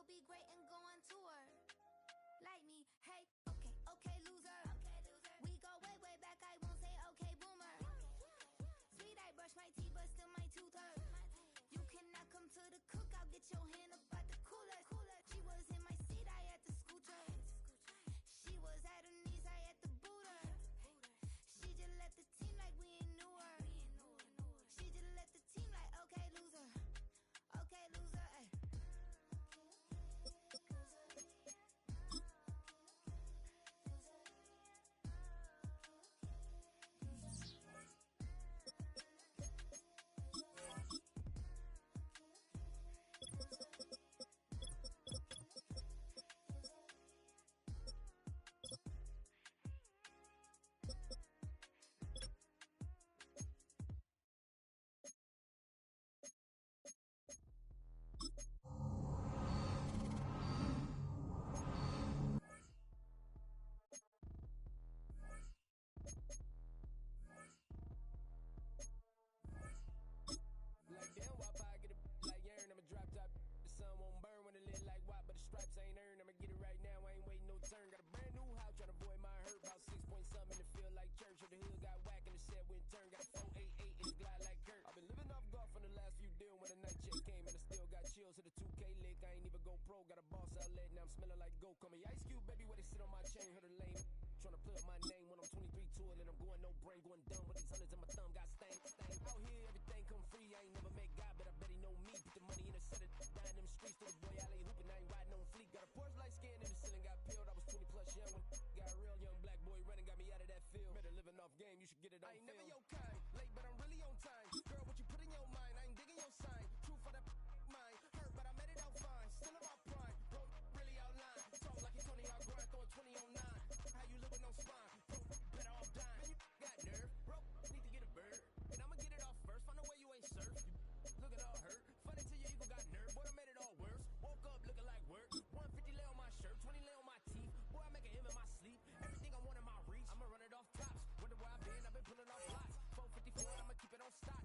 be great and go on tour. Like me, hey, okay, loser. We go way back, I won't say okay, boomer. Sweet, I brush my teeth, but still my tooth hurt. You cannot come to the cookout, get your hand up at the cooler. She was in my seat, I had to scoot her. She was at her knees, I had to boot her. She just left the team like we ain't knew her. She just left the team like, okay, loser. Okay, loser, ay. Like damn, why I get a like yarn? I'ma drop top. The sun won't burn when it lit like why, but the stripes ain't earned. I'ma get it right now. I ain't waiting no turn. Got a brand new house, trying to avoid my hurt. About 6 point something in the field like church. Or the hood got whack and the set went turn. Got a 488 and it glide like Kurt. I've been living off golf on the last few deals. When the night check came and I still got chills to the 2K lick. I ain't even go pro. Got a boss outlet now I'm smelling like go. Call me Ice Cube, baby, where they sit on my chain. Heard a lame. Trying to put up my name when I'm 23 to it and I'm going no brain, going dumb with these hundreds in my thumb. Got stank. Out here, everything come free. I ain't never met God, but I bet he know me. Put the money in the set it down them streets to the boy alley hooping. I ain't riding on fleek. Got a Porsche light skin in the ceiling, got peeled. I was 20 plus young when got real young black boy running, got me out of that field. Better living off game, you should get it on film. I ain't never your kind, late but I'm really on time. Girl, what you put in your mind, I ain't digging your sign. True for that mine, hurt but I made it out fine. Still in my prime, bro, really outline. Talk like you Tony out grind, throwing 20 on 9. How you living on spine, bro, better off dying. Man, you got nerve, bro, need to get a bird. And I'ma get it off first, find a way you ain't surf. You looking all hurt, funny till your ego got nerve. Boy, I made it all worse, woke up looking like work. 150 lay on my shirt, 20 lay on my teeth. Boy, I make an M in my sleep, everything I want in my reach. I'ma run it off tops, wonder where I've been pulling off lots. 454, I'ma keep it on stock.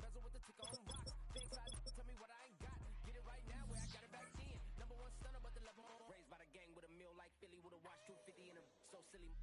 Bezel with the ticker on rocks. Things I tell me what I ain't got. Get it right now where I got it back then. Number one stunner, but the level on. Raised by the gang with a meal like Philly with a watch 250 and a so silly.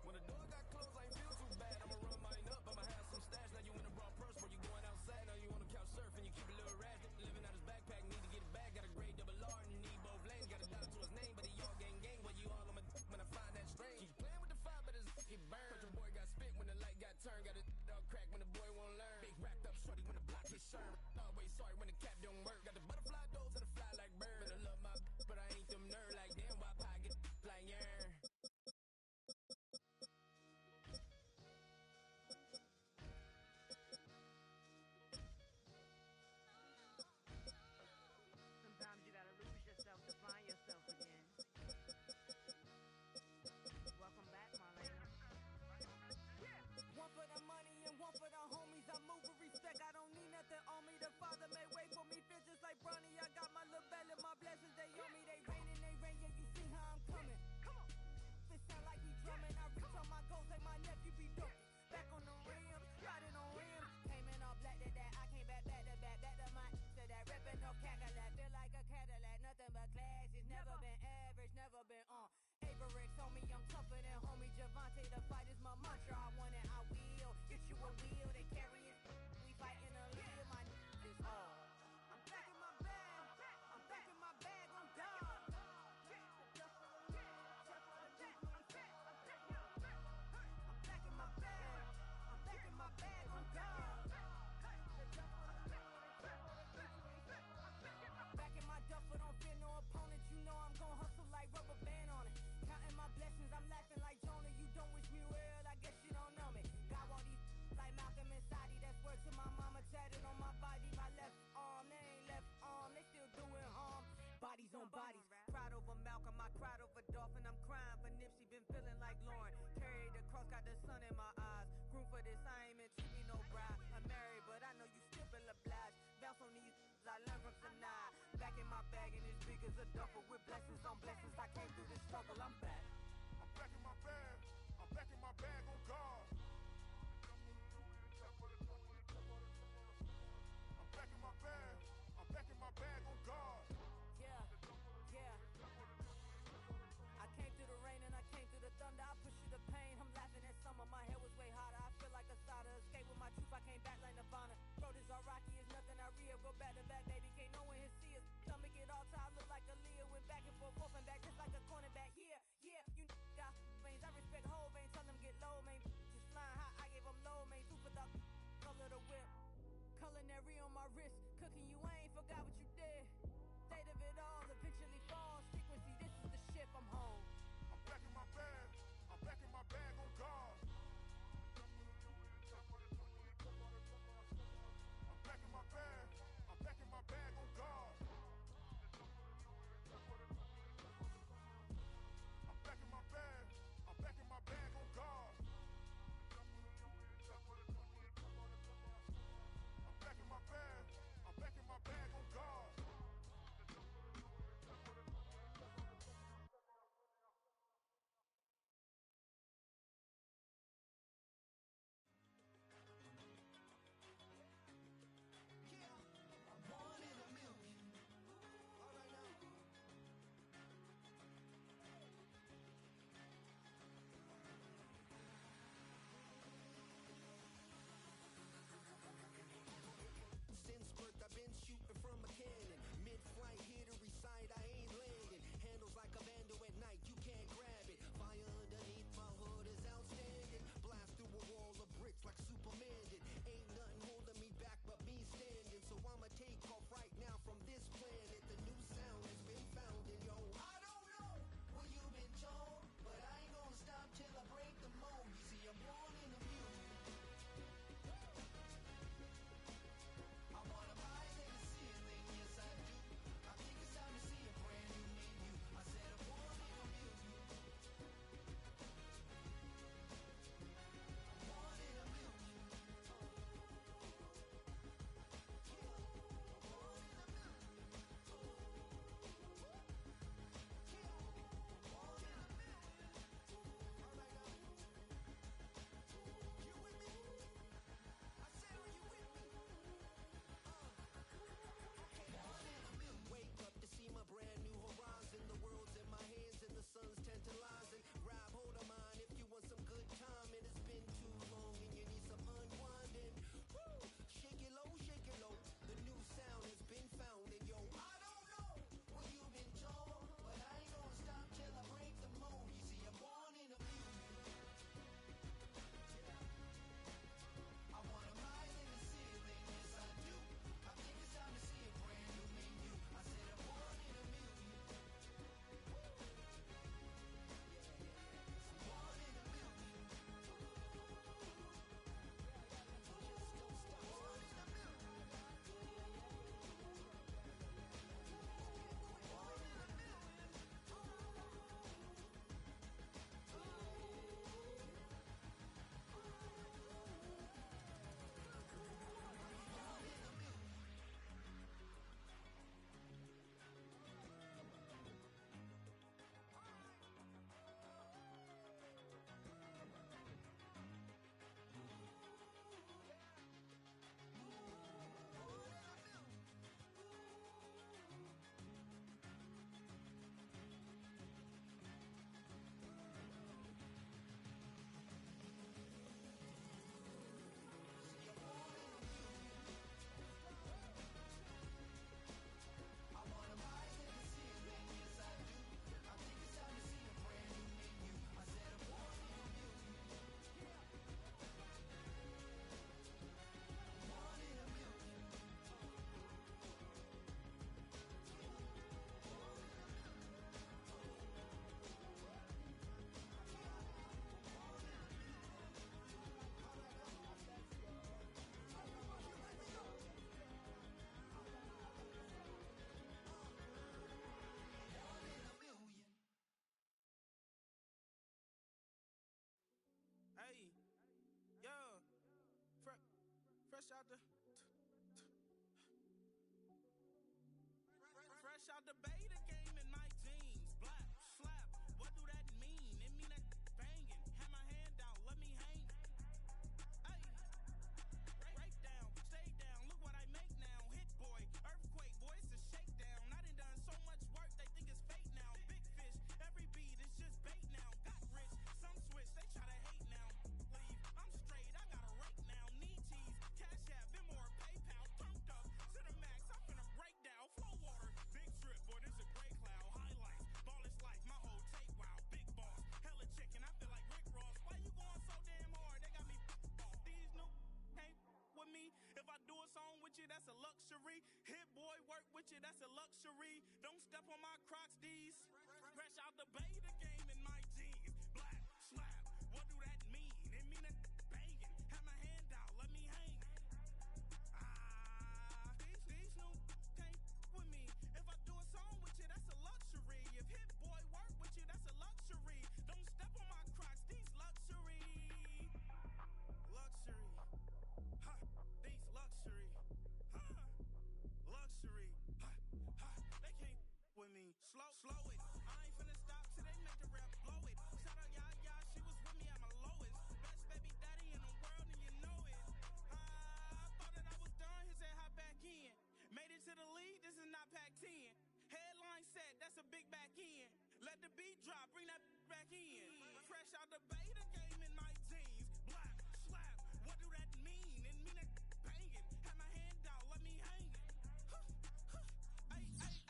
When the door got closed, I ain't feel too bad. I'ma run mine up, I'ma have some stash. Now you in a raw purse, where you going outside. Now you on the couch surfing, you keep a little rash. Living out his backpack, need to get it back. Got a grade double R and you need both lanes. Got a dollar to his name, but he all gang. Where you all on my when I find that strange. Keep playing with the fire, but his get burned. But your boy got spit when the light got turned. Got a dog crack when the boy won't learn. Big racked up shorty when the block is sharp. Always sorry when the cap don't work. Got the butterfly doors that fly like bird. But I love my but I ain't them nerd. Like damn, why pie get like yarn? Sometimes you gotta lose yourself to find yourself again. Welcome back, Marlena. Yeah. One for the money and one for the homies. I move with respect. I don't need nothing on me. The Father made way for me. Feel just like Bronny. I got my little belly, my blessings. They on me. They rain and they rain. Yeah, you see how I'm coming. Come on. It sound like we drumming. I reach on my goals like my nephew be dope. Back on the rims, riding on rims. Came in all black to that. I came back to my to that ripping no Cadillac. Feel like a Cadillac, nothing but class. It's never been average, never been on. Averix on me, I'm tougher than homie Javante. The fight is my mantra. I want it, I will. Get you a wheel, they carry it. We fighting a little, my is all. I'm back in my bag. I'm back in my bag. I'm gone. Back in my duffel, don't fear no opponent. You know I'm gon' hustle like rubber band on it. Counting my blessings, I'm laughing like Jonah. You don't wish me well, I guess you don't know me. Got all these like Malcolm and Sadi. That's word to my mama, tatted on my body. My left arm, they ain't left arm, they still doing harm. Bodies on bodies, cried over Malcolm, I cried over Dolphin. I'm crying for Nipsey, been feeling like Lauren. Carried the cross, got the sun in my eyes. Groom for this, I ain't meant to be no bride. I'm married, but I know you still feel obliged. Bounce on these, I learned from Sanaa. Back in my bag and it's big as a duffel with blessings on blessings. I came through this struggle, I'm back. I'm back in my bag. I'm back in my bag on guard. I'm back in my bag. I'm back in my bag on guard. Yeah, yeah. I came through the rain and I came through the thunder. I pushed through the pain. I'm laughing at summer. My hair was way hotter. I feel like a starter. Escape with my truth. I came back like Nirvana. Road is all rocky. It's nothing I real. Go back to back, baby. Can't no one here see us. Stomach it all time. Look like a Leah. Went back and forth and back just like a cornerback. Yeah, yeah. You got veins. I respect whole veins. Tell them get low, man. Just flying high. I gave them low, man. Super the color the whip. Culinary on my wrist. Cooking you. I ain't forgot what you did. State of it all. Eventually falls. Frequency. This is the ship. I'm home. I'm back in my bag. I'm back in my bag on guard. I'm back in my bag. I'm back in my bag on guard. I'm back in my bag. I'm back in my bag on guard. I'm back in my bag. Fresh out the bay, the game in my jeans. Black, slap, what do that mean? It mean that banging. Have my hand out, let me hang. Hey, break down, stay down. Look what I make now. Hit boy, earthquake, boy, it's a shakedown. I done so much work, they think it's fake now. Big fish, every beat is just bait now. Got rich, some switch, they try to hate now. Leave, I'm straight, I got a rake now. Need cheese, cash app, been more PayPal. Turned up to the max, I'm finna break down. Flow water, big trip, boy, this a gray cloud. Highlights, ball is life, my whole take wow. Big boss, hella chicken, I feel like Rick Ross. Why you going so damn hard? They got me off. These new can't with me. If I do a song with you, that's a luxury. Hit boy, work with you, that's a luxury. Don't step on my Crocs, these. Fresh out the bay, the game in my jeans. Black, slap, what do that mean? It mean that banging. Have my hand out, let me hang. These new can't with me. If I do a song with you, that's a luxury. If hit boy work with you, that's a luxury. Don't step on my Crocs, these luxury. Luxury. Ha, these luxury. Ha, luxury. Ha, ha, they can't with me. Slow it. I ain't finna stop till they make the rap blow it. Shout out Yaya, she was with me at my lowest. Best baby daddy in the world and you know it. I thought that I was done, he said hop back in. Made it to the league, this is not Pac-10. Headline set, that's a big back end. Let the beat drop, bring that back in. Fresh out the bay, the game in my jeans. Black, slap, what do that mean? It mean that banging. Have my hand out, let me hang. Ay, these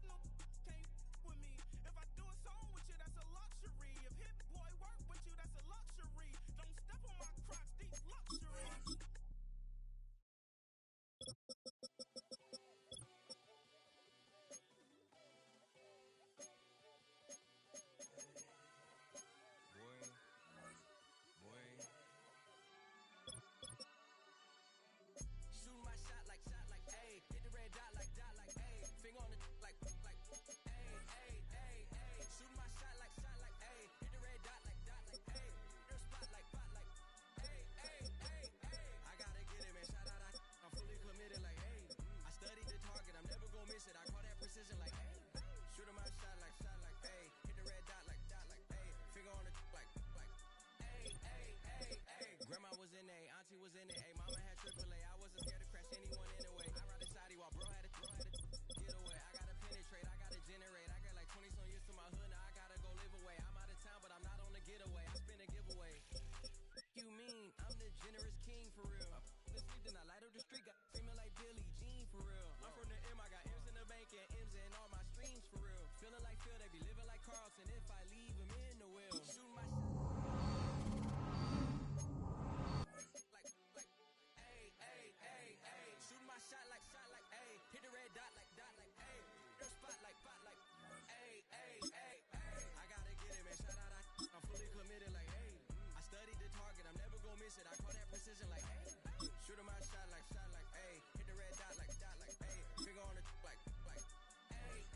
no can't with me. If I do a song with you, that's a luxury. If hit boy work with you, that's a luxury. Don't step on my Crocs, these luxury. Shoot my shot like ayy. Hit the red dot like ayy. Finger on the like ayy. Shoot my shot like ayy. Hit the red dot like ayy. Your spot like ayy. I gotta get it, man. Shout out, I'm fully committed like ayy. I studied the target, I'm never gonna miss it. I call that precision like ayy. Shoot my shot like ayy. Hit the red dot like ayy. Finger on the like ayy. Grandma was in A, auntie was in it. Ayy, mama had AAA. I wasn't scared to crash anyone anyway. I ride the side while bro had to get away. I gotta penetrate, I gotta generate. I got like 20 some years to my hood, now I gotta go live away. I'm out of town, but I'm not on the getaway. I spin a giveaway. You mean I'm the generous king for real? I the sleep, then I light up the street. Got screaming like Billie Jean for real. I'm from the M, I got M's in the bank and M's in all my streams for real. Feeling like Phil, they be living like Carlson. If I leave him in the will, shoot my shoot my shot like ayy. Hit the red dot like ayy. Your spot like ayy. I gotta get it, man. Shout out, I'm fully committed like ayy. I studied the target, I'm never gonna miss it. I call that precision like ayy. Shoot my shot like ayy. Hit the red dot like ayy. Finger on the like ayy.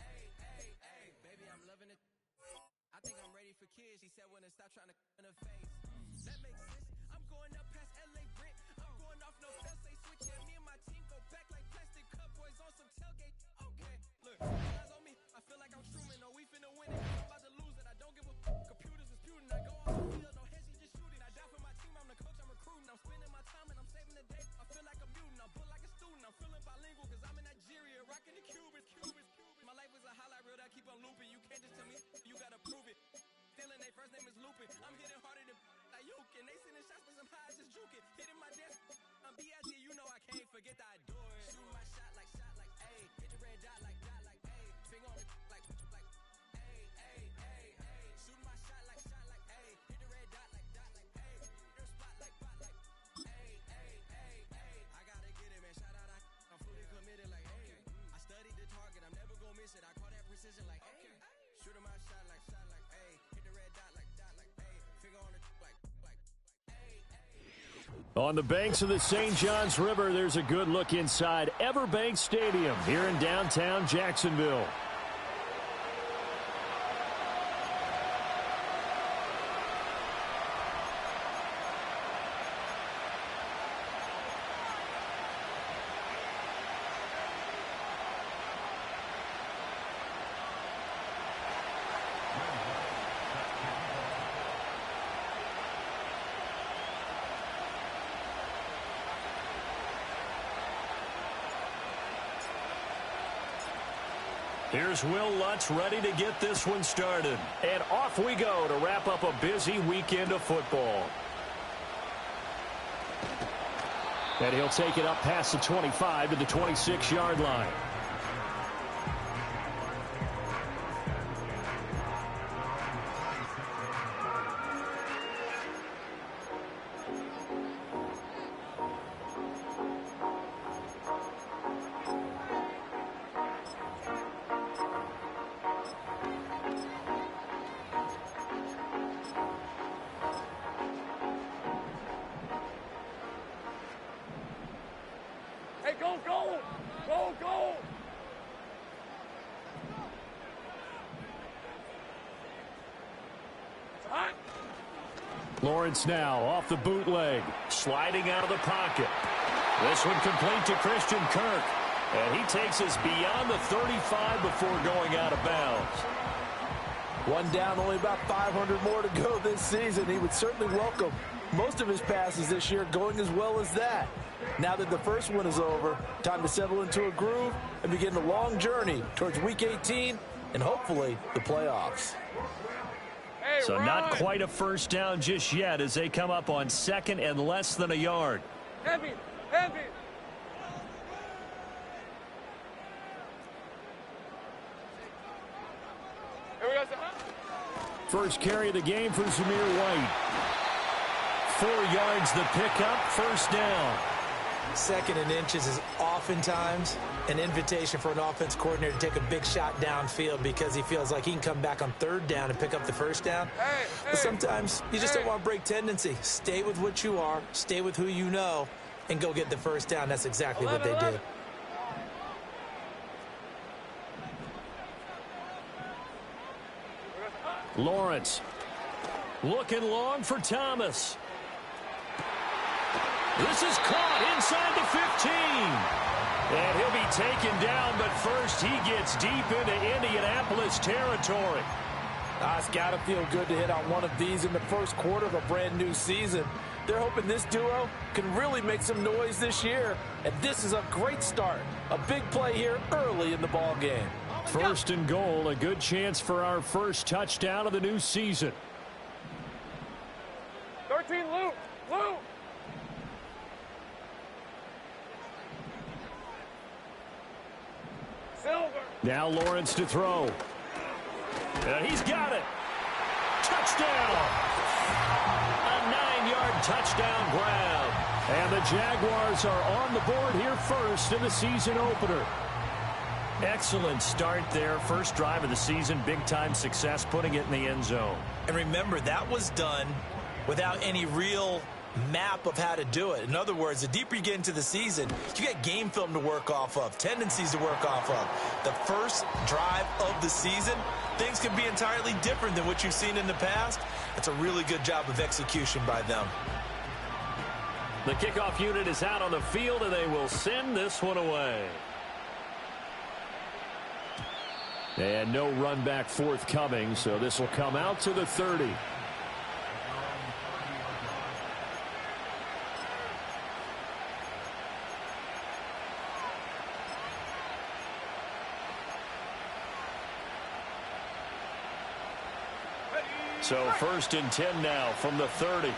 Baby, I'm loving it. I think I'm ready for kids. He said when to stop trying to in her face. That makes sense. I'm going up past LA Brent. I'm going off no fail, say switch. Yeah, me and my team go back like plastic cup boys on some tailgate. Okay, look, eyes on me. I feel like I'm Truman. No, we finna win it. I'm about to lose it. I don't give a computers disputing. I go off the field, no heads, just shooting. I die for my team. I'm the coach, I'm recruiting. I'm spending my time and I'm saving the day. I feel like a mutant. I'm built like a student. I'm feeling bilingual cause I'm in Nigeria, rocking the Cubans. My life is a highlight reel that keep on looping. You can't just tell me you gotta prove it. Feeling their first name is Lupin. I'm hitting harder than like Yukin. They sending shots for some highs, just juking. Hitting my desk. I'm B.I.G. You know I can't forget that I do it. Shoot my shot like ayy. Hit the red dot like ayy. Finger on the like ayy. Shoot my shot like ayy. Hit the red dot like ayy. Your spot like ayy. I gotta get it, man. Shout out, I'm fully committed like ayy. I studied the target, I'm never gonna miss it. I call that precision like ayy. Shoot my shot like ayy. Hit the red dot like ayy. Finger on the like ayy. On the banks of the St. Johns River, there's a good look inside Everbank Stadium here in downtown Jacksonville. Here's Will Lutz ready to get this one started. And off we go to wrap up a busy weekend of football. And he'll take it up past the 25 to the 26-yard line. Lawrence now off the bootleg, sliding out of the pocket. This one complete to Christian Kirk, and he takes us beyond the 35 before going out of bounds. One down, only about 500 more to go this season. He would certainly welcome most of his passes this year going as well as that. Now that the first one is over, time to settle into a groove and begin the long journey towards Week 18 and hopefully the playoffs. So not quite a first down just yet as they come up on second and less than a yard. Heavy. Here we go, First carry of the game for Zamir White. 4 yards the pickup, first down. Second and inches is oftentimes an invitation for an offense coordinator to take a big shot downfield because he feels like he can come back on third down and pick up the first down. But sometimes you just don't want to break tendency. Stay with what you are, stay with who you know, and go get the first down. That's exactly what they did. Lawrence looking long for Thomas. This is caught inside the 15. And he'll be taken down, but first he gets deep into Indianapolis territory. It's got to feel good to hit on one of these in the first quarter of a brand new season. They're hoping this duo can really make some noise this year. And this is a great start. A big play here early in the ball game. First and goal, a good chance for our first touchdown of the new season. 13, Lou. Silver. Now Lawrence to throw. And he's got it. Touchdown. A 9-yard touchdown grab. And the Jaguars are on the board here first in the season opener. Excellent start there. First drive of the season. Big-time success putting it in the end zone. And remember, that was done without any real map of how to do it. In other words, the deeper you get into the season, you get game film to work off of, tendencies to work off of. The first drive of the season, things can be entirely different than what you've seen in the past. It's a really good job of execution by them. The kickoff unit is out on the field, and they will send this one away. And no run back forthcoming, so this will come out to the 30. So first and 10 now from the 30.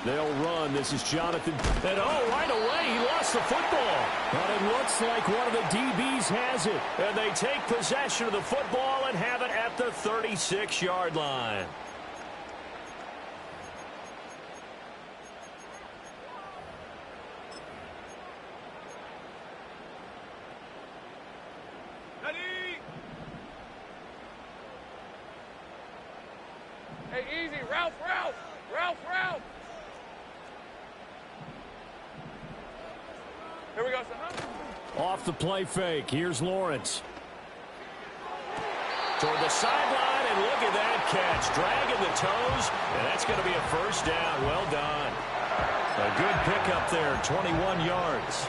They'll run. This is Jonathan. And right away, he lost the football. But it looks like one of the DBs has it. And they take possession of the football and have it at the 36-yard line. Hey, easy. Ralph. Here we go, son. Off the play fake. Here's Lawrence. Toward the sideline, and look at that catch. Dragging the toes, and that's going to be a first down. Well done. A good pickup there, 21 yards.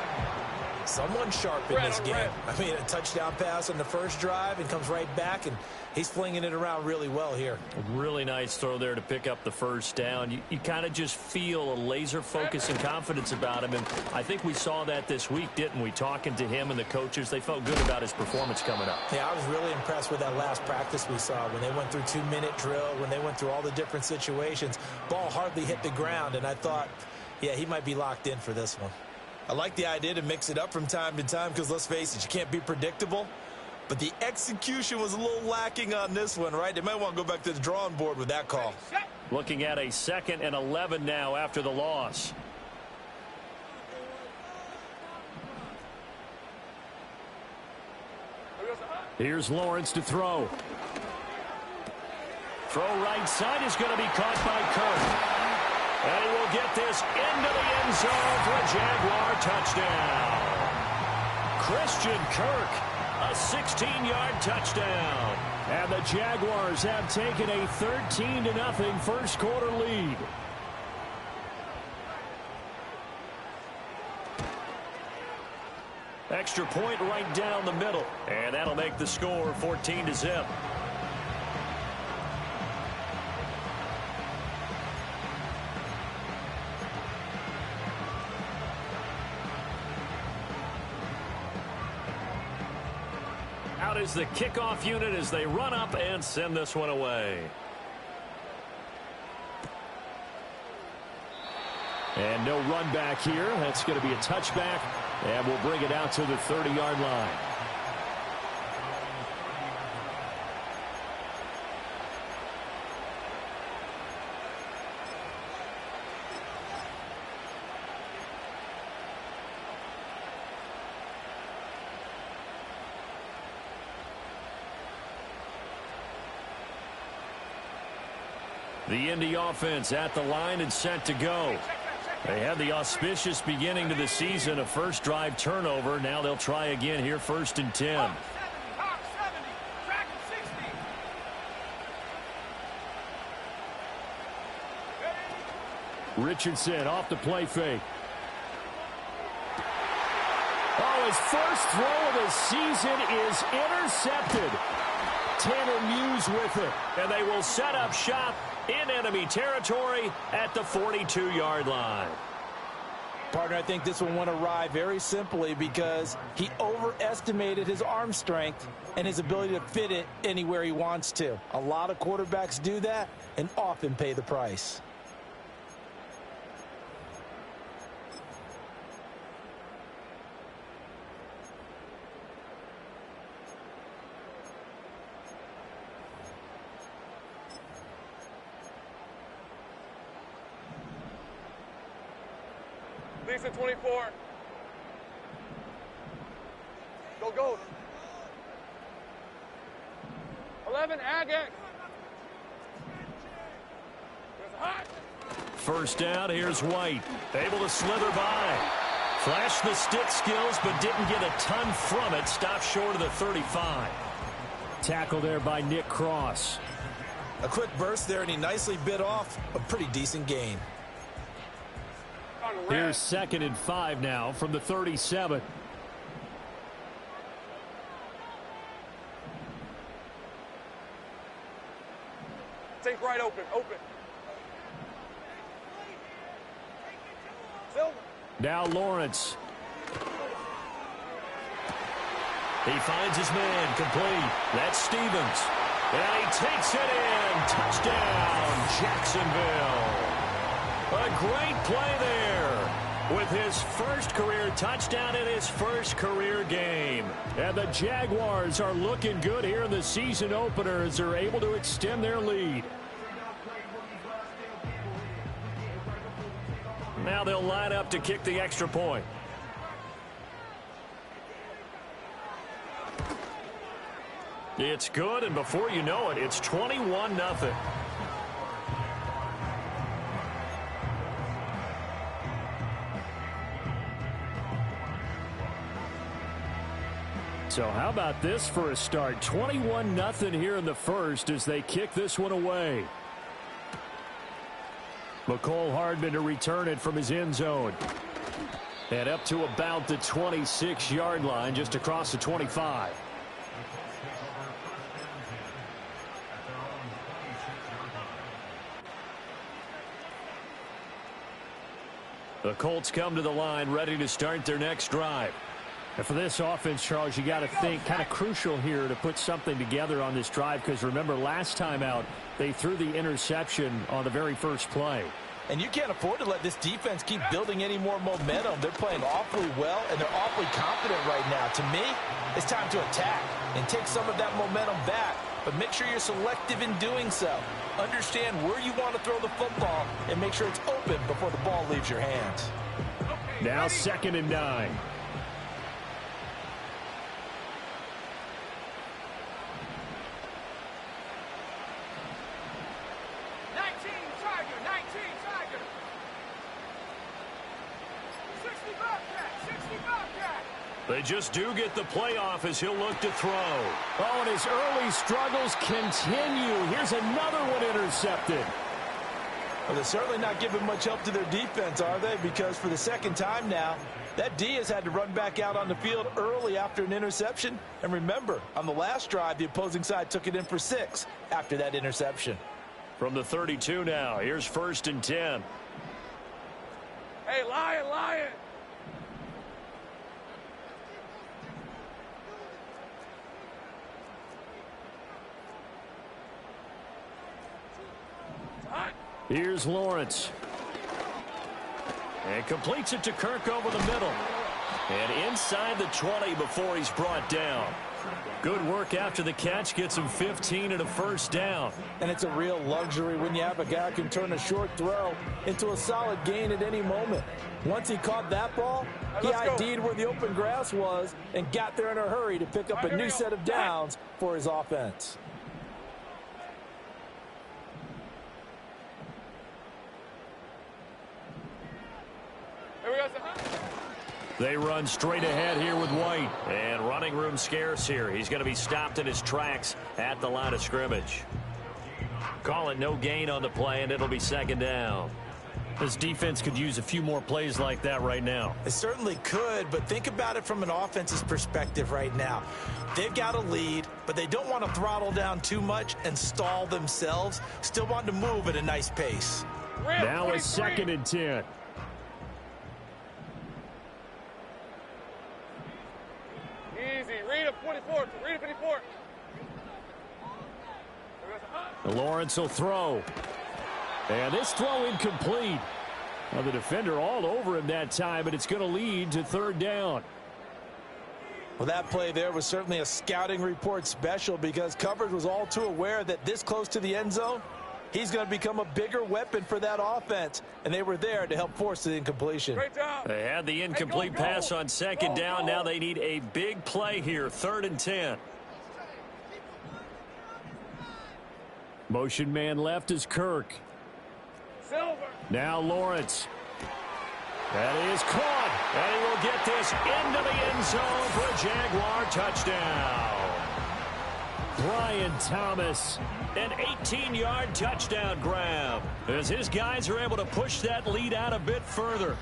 someone sharp in this game. I mean, a touchdown pass on the first drive and comes right back, and he's flinging it around really well here. Really nice throw there to pick up the first down. You kind of just feel a laser focus and confidence about him, and I think we saw that this week, didn't we? Talking to him and the coaches, they felt good about his performance coming up. Yeah, I was really impressed with that last practice we saw when they went through 2-minute drill, when they went through all the different situations. Ball hardly hit the ground, and I thought, yeah, he might be locked in for this one. I like the idea to mix it up from time to time because, let's face it, you can't be predictable. But the execution was a little lacking on this one, right? They might want to go back to the drawing board with that call. Looking at a 2nd and 11 now after the loss. Here's Lawrence to throw. Throw right side is going to be caught by Kirk. And he will get this into the end zone for a Jaguar touchdown. Christian Kirk, a 16-yard touchdown. And the Jaguars have taken a 13-0 first quarter lead. Extra point right down the middle. And that'll make the score 14-0. Out is the kickoff unit as they run up and send this one away. And no run back here. That's going to be a touchback, and we'll bring it out to the 30-yard line. The Indy offense at the line and set to go. They had the auspicious beginning to the season, a first drive turnover. Now they'll try again here, 1st and 10. Richardson off the play fake. Oh, his first throw of the season is intercepted. Tanner Muse with it. And they will set up shop in enemy territory at the 42-yard line. Partner, I think this one went awry very simply because he overestimated his arm strength and his ability to fit it anywhere he wants to. A lot of quarterbacks do that and often pay the price. Lisa 24. Go. 11, Agak. First down, here's White. Able to slither by. Flashed the stick skills, but didn't get a ton from it. Stopped short of the 35. Tackle there by Nick Cross. A quick burst there, and he nicely bit off a pretty decent gain. Here's 2nd and 5 now from the 37. Take right open. Silver. Now Lawrence. He finds his man complete. That's Stevens. And he takes it in. Touchdown, Jacksonville. A great play there with his first career touchdown in his first career game. And the Jaguars are looking good here in the season opener as they're able to extend their lead. Now they'll line up to kick the extra point. It's good, and before you know it, it's 21-0. So how about this for a start? 21-0 here in the first as they kick this one away. McCole Hardman to return it from his end zone. And up to about the 26-yard line, just across the 25. The Colts come to the line ready to start their next drive. And for this offense, Charles, you got to think kind of crucial here to put something together on this drive, because remember last time out they threw the interception on the very first play. And you can't afford to let this defense keep building any more momentum. They're playing awfully well, and they're awfully confident right now. To me, it's time to attack and take some of that momentum back. But make sure you're selective in doing so. Understand where you want to throw the football and make sure it's open before the ball leaves your hands. Now 2nd and 9. They just do get the playoff as he'll look to throw. Oh, and his early struggles continue. Here's another one intercepted. Well, they're certainly not giving much help to their defense, are they? Because for the second time now, that D has had to run back out on the field early after an interception. And remember, on the last drive, the opposing side took it in for 6 after that interception. From the 32 now, here's 1st and 10. Hey, Lion! Here's Lawrence. And completes it to Kirk over the middle. And inside the 20 before he's brought down. Good work after the catch. Gets him 15 and a 1st down. And it's a real luxury when you have a guy who can turn a short throw into a solid gain at any moment. Once he caught that ball, he ID'd where the open grass was and got there in a hurry to pick up a new set of downs for his offense. They run straight ahead here with White. And running room scarce here. He's going to be stopped in his tracks at the line of scrimmage. Call it no gain on the play, and it'll be 2nd down. This defense could use a few more plays like that right now. It certainly could, but think about it from an offense's perspective right now. They've got a lead, but they don't want to throttle down too much and stall themselves. Still want to move at a nice pace. Now it's 2nd and 10. Easy. Read him 24. Read him 54. Lawrence will throw. And this throw incomplete. Now the defender all over him that time, but it's going to lead to 3rd down. Well, that play there was certainly a scouting report special, because coverage was all too aware that this close to the end zone, he's going to become a bigger weapon for that offense, and they were there to help force the incompletion. They had the incomplete pass on 2nd down. Now they need a big play here, 3rd and 10. Motion man left is Kirk. Now Lawrence. That is caught. And he will get this into the end zone for a Jaguar touchdown. Brian Thomas, an 18-yard touchdown grab, as his guys are able to push that lead out a bit further.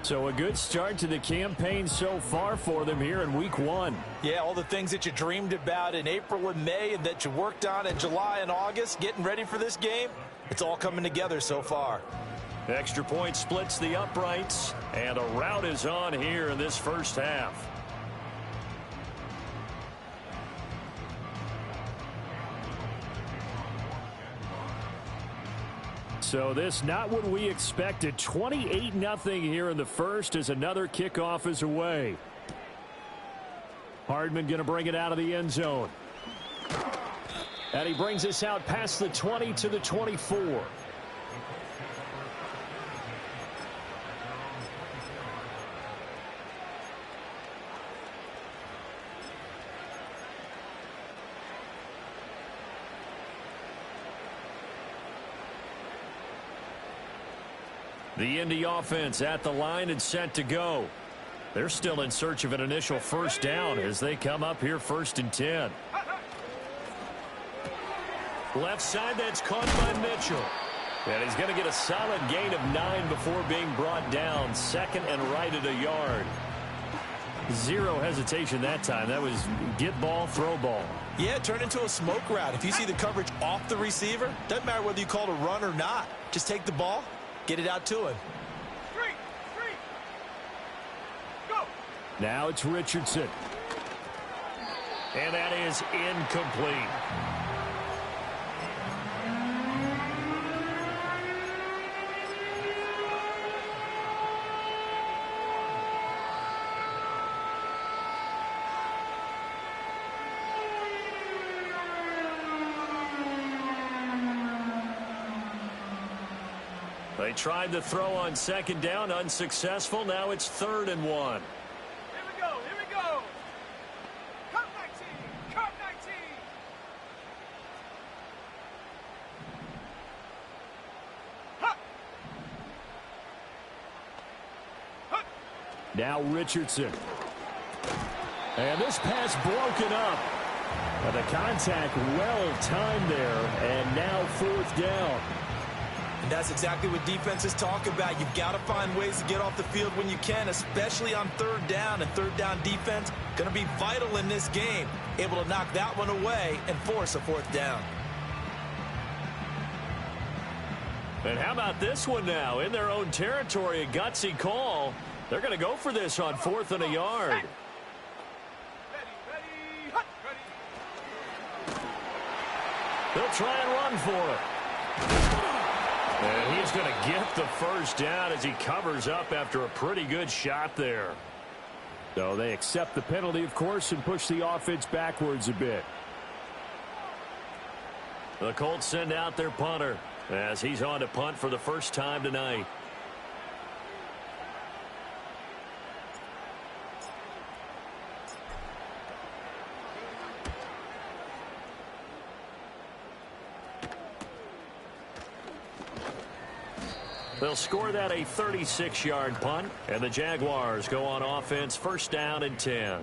So a good start to the campaign so far for them here in week 1. Yeah, all the things that you dreamed about in April and May and that you worked on in July and August, getting ready for this game, it's all coming together so far. Extra point splits the uprights, and a rout is on here in this first half. So this not what we expected. 28-0 here in the first as another kickoff is away. Hardman going to bring it out of the end zone. And he brings us out past the 20 to the 24. The Indy offense at the line and set to go. They're still in search of an initial 1st down as they come up here 1st and 10. Left side, that's caught by Mitchell. And he's going to get a solid gain of 9 before being brought down. Second and right at a yard. Zero hesitation that time. That was get ball, throw ball. Yeah, it turned into a smoke route. If you see the coverage off the receiver, doesn't matter whether you call it a run or not. Just take the ball, get it out to him. Go. Now it's Richardson. And that is incomplete. They tried to throw on second down, unsuccessful. Now it's 3rd and 1. Here we go, here we go. Cut 19, cut 19. Hut. Hut. Now Richardson. And this pass broken up. But the contact well timed there, and now 4th down. And that's exactly what defenses talk about. You've got to find ways to get off the field when you can, especially on 3rd down. And 3rd down defense going to be vital in this game. Able to knock that one away and force a 4th down. And how about this one now? In their own territory, a gutsy call. They're going to go for this on 4th and a yard. Ready, ready, hut, ready. They'll try and run for it. And he's going to get the 1st down as he covers up after a pretty good shot there. So they accept the penalty, of course, and push the offense backwards a bit. The Colts send out their punter as he's on to punt for the first time tonight. They'll score that a 36-yard punt, and the Jaguars go on offense, 1st down and 10.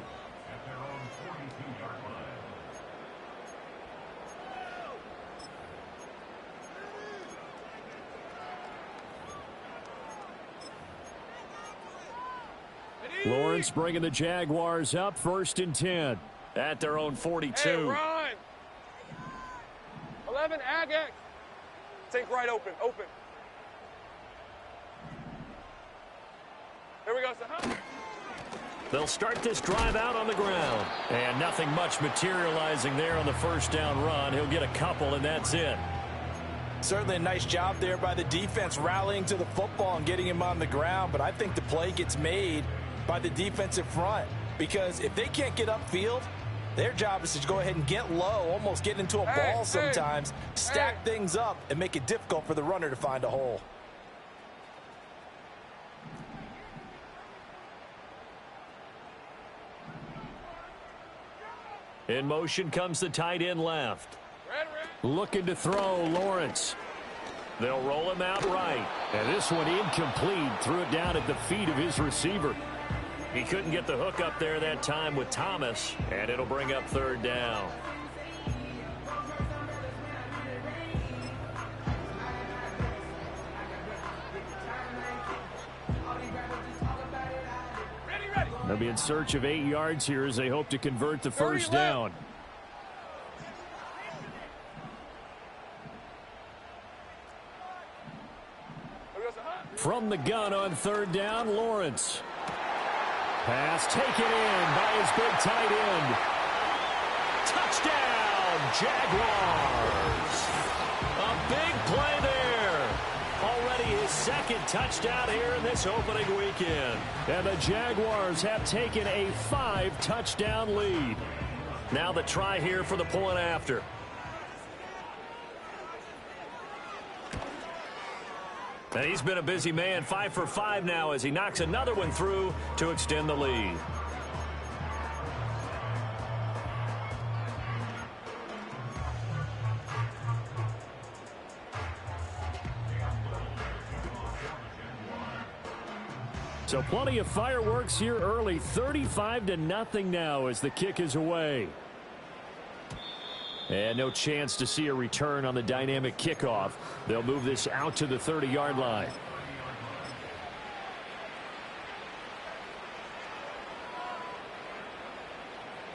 Lawrence bringing the Jaguars up, 1st and 10 at their own 42. Hey, Ryan. 11, ag X. Take right, open, open. Here we go, son. They'll start this drive out on the ground. And nothing much materializing there on the 1st down run. He'll get a couple, and that's it. Certainly a nice job there by the defense rallying to the football and getting him on the ground. But I think the play gets made by the defensive front. Because if they can't get upfield, their job is to go ahead and get low, almost get into a ball sometimes, stack things up, and make it difficult for the runner to find a hole. In motion comes the tight end left. Looking to throw, Lawrence. They'll roll him out right. And this one incomplete. Threw it down at the feet of his receiver. He couldn't get the hook up there that time with Thomas, and it'll bring up 3rd down. They'll be in search of 8 yards here as they hope to convert the 1st down. From the gun on 3rd down, Lawrence. Pass taken in by his big tight end. Touchdown, Jaguars. A big play there. Already his 2nd touchdown here in this opening weekend. And the Jaguars have taken a 5-touchdown lead. Now the try here for the point after. And he's been a busy man, 5 for 5 now as he knocks another one through to extend the lead. So plenty of fireworks here early. 35-0 now as the kick is away. And no chance to see a return on the dynamic kickoff. They'll move this out to the 30-yard line.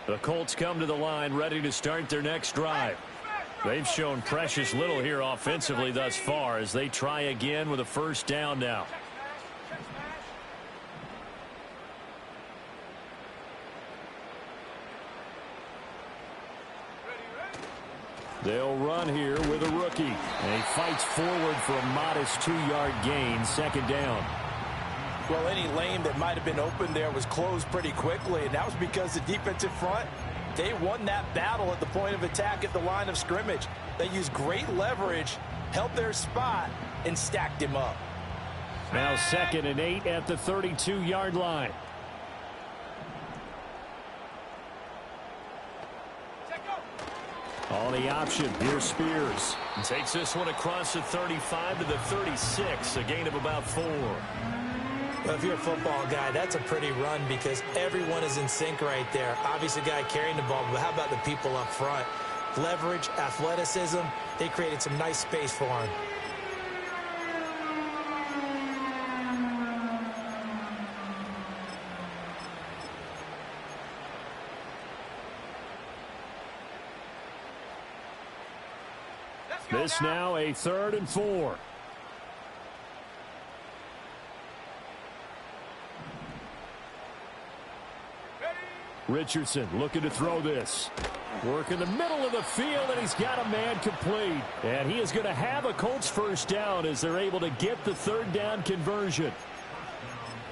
The Colts come to the line ready to start their next drive. They've shown precious little here offensively thus far as they try again with a first down now. They'll run here with a rookie. And he fights forward for a modest 2-yard gain, second down. Well, any lane that might have been open there was closed pretty quickly, and that was because the defensive front, they won that battle at the point of attack at the line of scrimmage. They used great leverage, held their spot, and stacked him up. Now 2nd and 8 at the 32-yard line. On the option, here's Spears. And takes this one across the 35 to the 36, a gain of about 4. Well, if you're a football guy, that's a pretty run because everyone is in sync right there. Obviously, the guy carrying the ball, but how about the people up front? Leverage, athleticism, they created some nice space for him. This now a 3rd and 4. Richardson looking to throw this. Work in the middle of the field, and he's got a man complete. And he is going to have a Colts first down as they're able to get the 3rd down conversion.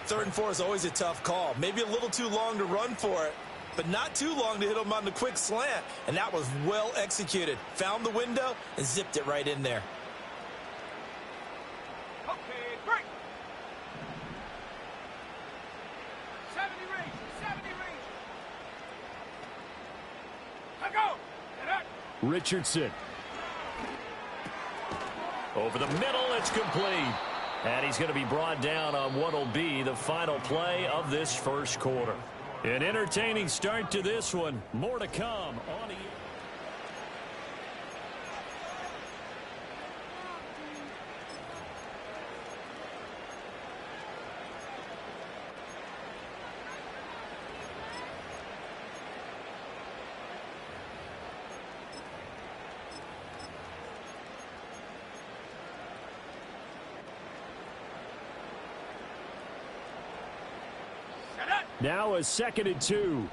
3rd and 4 is always a tough call. Maybe a little too long to run for it, but not too long to hit him on the quick slant. And that was well executed. Found the window and zipped it right in there. Okay, break. 70 range, 70 range. Let go. Get up. Richardson. Over the middle, it's complete. And he's going to be brought down on what will be the final play of this first quarter. An entertaining start to this one. More to come on the... Now a 2nd and 2.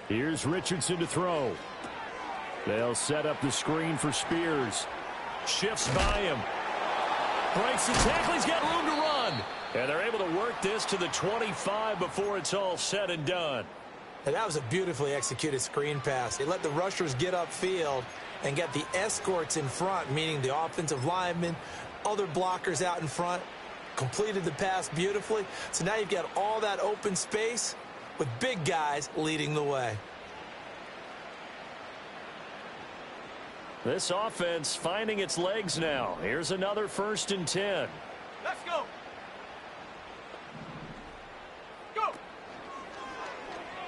Here's Richardson to throw. They'll set up the screen for Spears. Shifts by him. Breaks the tackle. He's got room to run. And they're able to work this to the 25 before it's all said and done. And that was a beautifully executed screen pass. They let the rushers get upfield and get the escorts in front, meaning the offensive linemen, other blockers out in front, completed the pass beautifully. So now you've got all that open space with big guys leading the way. This offense finding its legs now. Here's another 1st and 10. Let's go.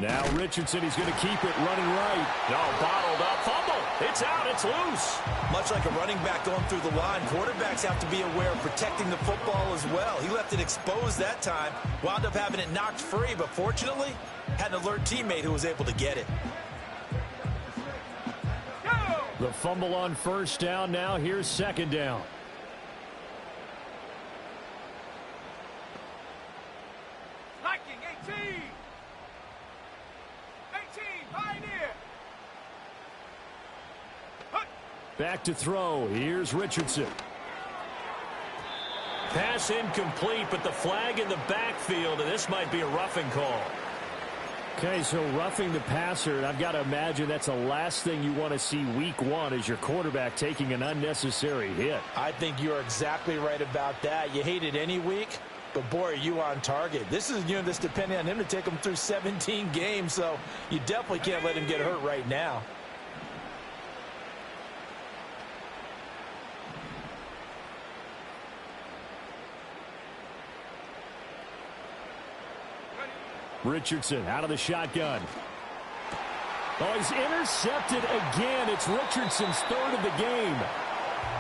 Now Richardson, he's going to keep it running right. No, bottled up, fumble. It's out, it's loose. Much like a running back going through the line, quarterbacks have to be aware of protecting the football as well. He left it exposed that time, wound up having it knocked free, but fortunately, had an alert teammate who was able to get it. The fumble on 1st down, now here's 2nd down. Liking 18. Pioneer. Back to throw. Here's Richardson. Pass incomplete, but the flag in the backfield, and this might be a roughing call. Okay, so roughing the passer, and I've got to imagine that's the last thing you want to see week 1 is your quarterback taking an unnecessary hit. I think you're exactly right about that. You hate it any week, but boy, are you on target. This is a unit that's depending on him to take him through 17 games, so you definitely can't let him get hurt right now. Richardson out of the shotgun. Oh, he's intercepted again. It's Richardson's third of the game.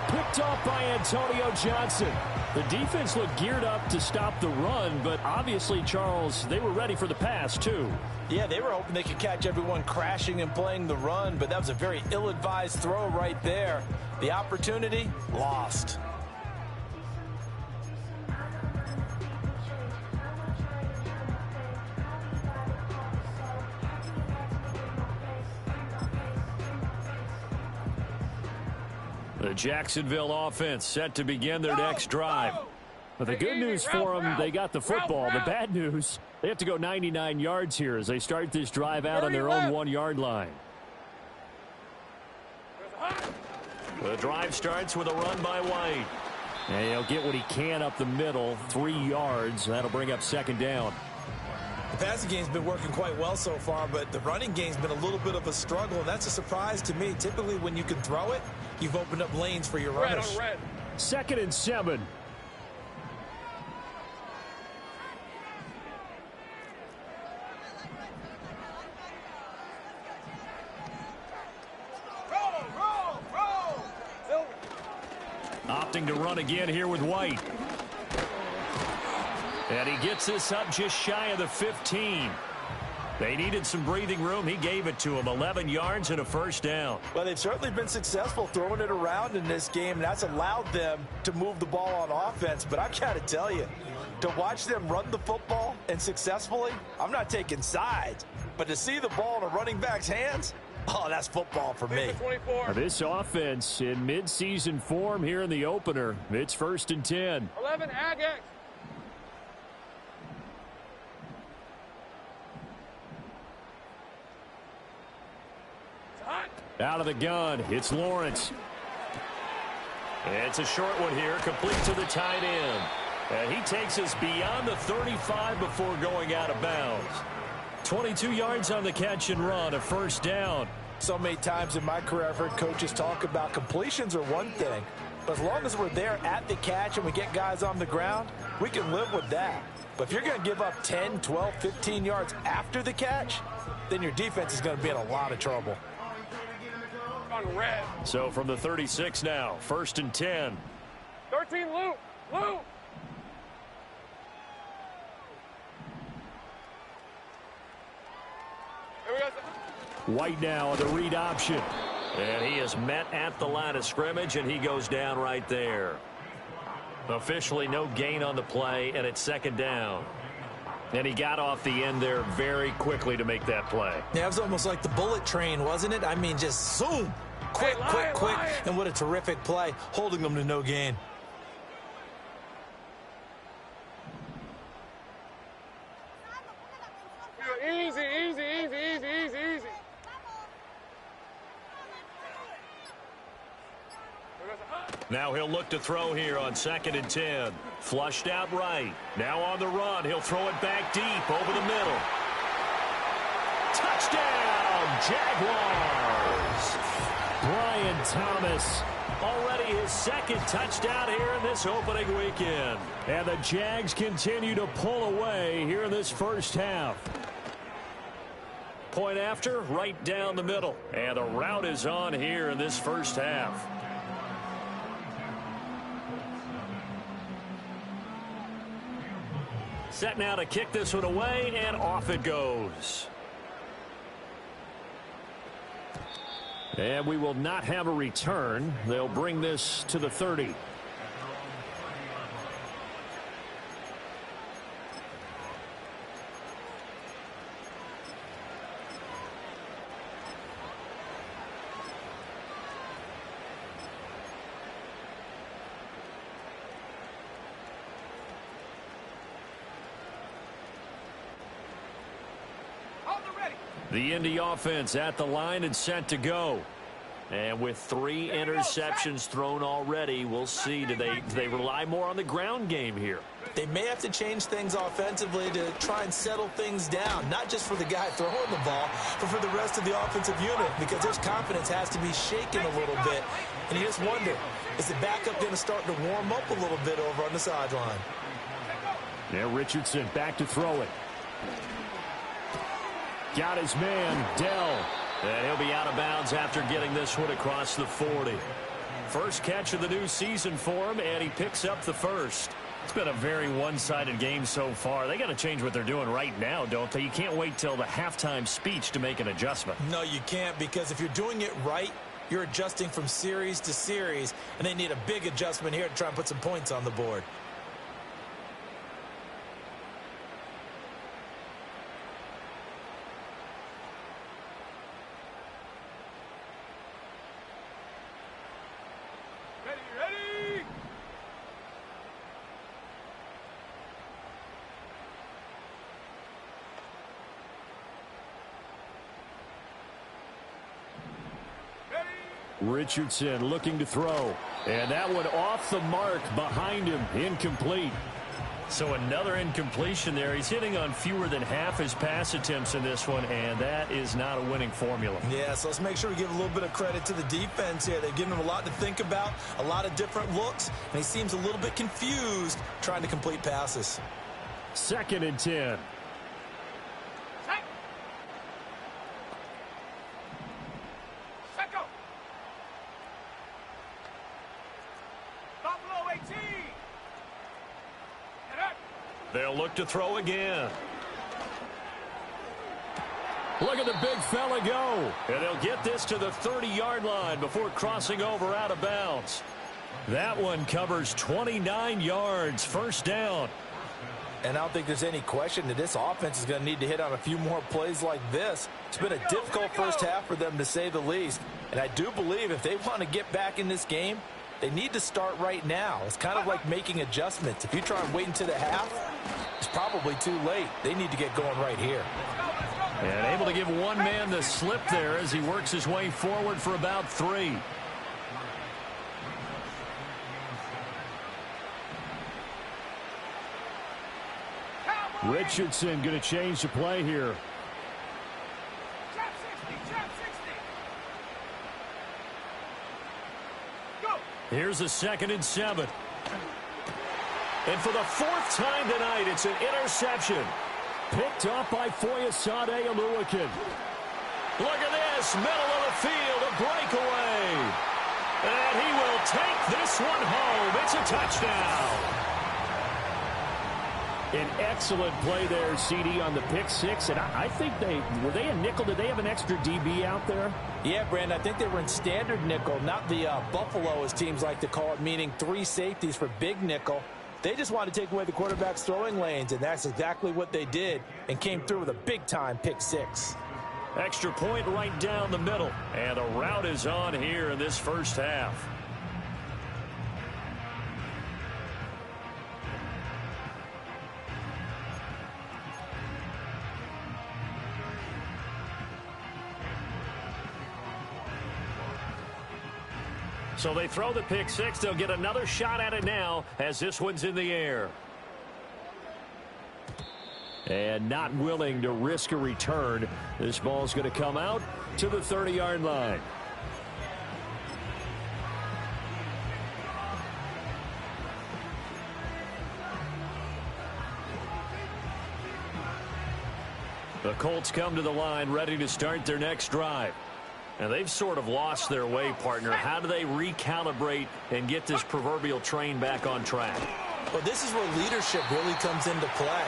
Picked off by Antonio Johnson. The defense looked geared up to stop the run, but obviously, Charles, they were ready for the pass, too. Yeah, they were hoping they could catch everyone crashing and playing the run, but that was a very ill-advised throw right there. The opportunity, lost. The Jacksonville offense set to begin their next drive. But the good news for them, they got the football. The bad news, they have to go 99 yards here as they start this drive out on their own 1-yard line. The drive starts with a run by White. And he'll get what he can up the middle, 3 yards. That'll bring up second down. The passing game's been working quite well so far, but the running game's been a little bit of a struggle, and that's a surprise to me. Typically, when you can throw it, you've opened up lanes for your runners. Second and 7. Opting to run again here with White. And he gets this up just shy of the 15. They needed some breathing room. He gave it to him. 11 yards and a first down. Well, they've certainly been successful throwing it around in this game, and that's allowed them to move the ball on offense. But I've got to tell you, to watch them run the football and successfully, I'm not taking sides. But to see the ball in a running back's hands, oh, that's football for me. This offense in midseason form here in the opener. It's 1st and 10. 11, Agate. Out of the gun, it's Lawrence. It's a short one here, complete to the tight end. And he takes us beyond the 35 before going out of bounds. 22 yards on the catch and run, a first down. So many times in my career, I've heard coaches talk about completions are one thing. But as long as we're there at the catch and we get guys on the ground, we can live with that. But if you're going to give up 10, 12, 15 yards after the catch, then your defense is going to be in a lot of trouble. Red. So from the 36 now, 1st and 10. 13, Lou. White now on the read option. And he is met at the line of scrimmage, and he goes down right there. Officially no gain on the play, and it's second down. And he got off the end there very quickly to make that play. Yeah, it was almost like the bullet train, wasn't it? I mean, just zoom. Quick. And what a terrific play, holding them to no gain. Easy. Now he'll look to throw here on 2nd and 10. Flushed out right. Now on the run. He'll throw it back deep over the middle. Touchdown, Jaguars. Brian Thomas, already his second touchdown here in this opening weekend. And the Jags continue to pull away here in this first half. Point after, right down the middle. And the route is on here in this first half. Set now to kick this one away, and off it goes. And we will not have a return. They'll bring this to the 30. The Indy offense at the line and set to go. And with 3 interceptions thrown already, we'll see. Do they rely more on the ground game here? They may have to change things offensively to try and settle things down, not just for the guy throwing the ball, but for the rest of the offensive unit, because their confidence has to be shaken a little bit. And you just wonder, is the backup going to start to warm up a little bit over on the sideline? Yeah, Richardson back to throw it. got his man, Dell. And he'll be out of bounds after getting this one across the 40. First catch of the new season for him, and he picks up the first. It's been a very one-sided game so far. They got to change what they're doing right now, don't they? You can't wait till the halftime speech to make an adjustment. No, you can't, because if you're doing it right, you're adjusting from series to series, and they need a big adjustment here to try and put some points on the board. Richardson looking to throw. And that one off the mark behind him. Incomplete. So another incompletion there. He's hitting on fewer than half his pass attempts in this one, and that is not a winning formula. Yeah, so let's make sure we give a little bit of credit to the defense here. They've given him a lot to think about, a lot of different looks, and he seems a little bit confused trying to complete passes. 2nd and 10. They'll look to throw again. Look at the big fella go. And they'll get this to the 30-yard line before crossing over out of bounds. That one covers 29 yards. First down. And I don't think there's any question that this offense is going to need to hit on a few more plays like this. It's been a difficult first half for them, to say the least. And I do believe if they want to get back in this game, they need to start right now. It's kind of like making adjustments. If you try and wait until the half, it's probably too late. They need to get going right here. And able to give one man the slip there as he works his way forward for about 3. Richardson going to change the play here. Here's a 2nd and 7. And for the 4th time tonight, it's an interception. Picked up by Foyesade Oluwakin. Look at this, middle of the field, a breakaway. And he will take this one home. It's a touchdown. An excellent play there, CD, on the pick 6. And I think were they a nickel? Did they have an extra DB out there? Yeah, Brandon, I think they were in standard nickel, not the Buffalo, as teams like to call it, meaning 3 safeties for big nickel. They just wanted to take away the quarterback's throwing lanes, and that's exactly what they did, and came through with a big-time pick 6. Extra point right down the middle, and a route is on here in this first half. So they throw the pick 6. They'll get another shot at it now as this one's in the air. And not willing to risk a return. This ball's going to come out to the 30-yard line. The Colts come to the line ready to start their next drive. And they've sort of lost their way, partner. How do they recalibrate and get this proverbial train back on track? Well, this is where leadership really comes into play.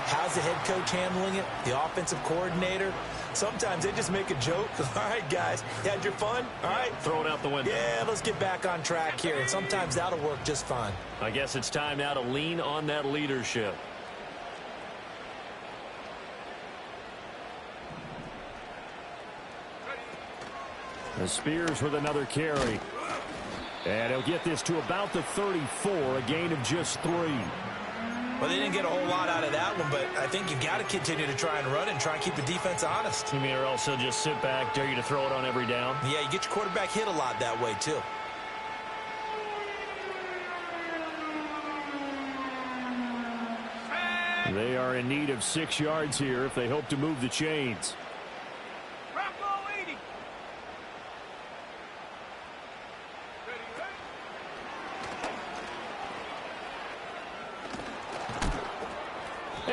How's the head coach handling it? The offensive coordinator? Sometimes they just make a joke. All right, guys, you had your fun? All right. Throw it out the window. Yeah, let's get back on track here. And sometimes that'll work just fine. I guess it's time now to lean on that leadership. Spears with another carry. And he'll get this to about the 34, a gain of just 3. Well, they didn't get a whole lot out of that one, but I think you've got to continue to try and run and try and keep the defense honest. You mean, or else they'll just sit back, dare you to throw it on every down? Yeah, you get your quarterback hit a lot that way, too. They are in need of 6 yards here if they hope to move the chains.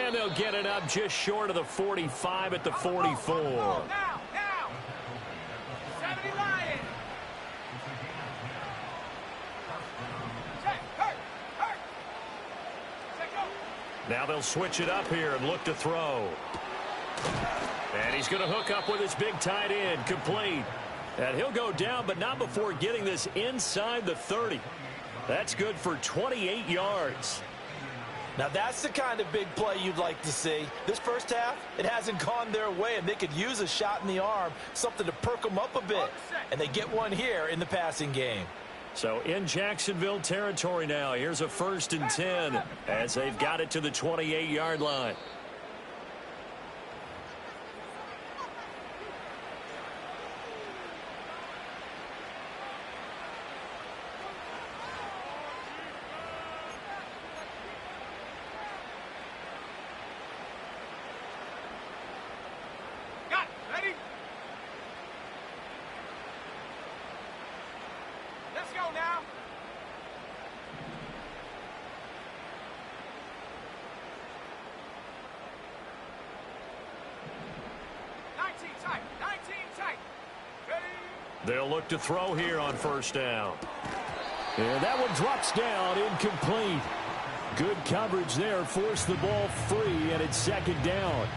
And they'll get it up just short of the 45 at the 44. Now! 70 Lions! Check, hurt! Check, go! Now they'll switch it up here and look to throw. And he's going to hook up with his big tight end, complete. And he'll go down, but not before getting this inside the 30. That's good for 28 yards. Now that's the kind of big play you'd like to see. This first half, it hasn't gone their way, and they could use a shot in the arm, something to perk them up a bit. And they get one here in the passing game. So in Jacksonville territory now, here's a 1st and 10 as they've got it to the 28-yard line. They'll look to throw here on 1st down. And that one drops down, incomplete. Good coverage there, forced the ball free, and it's 2nd down.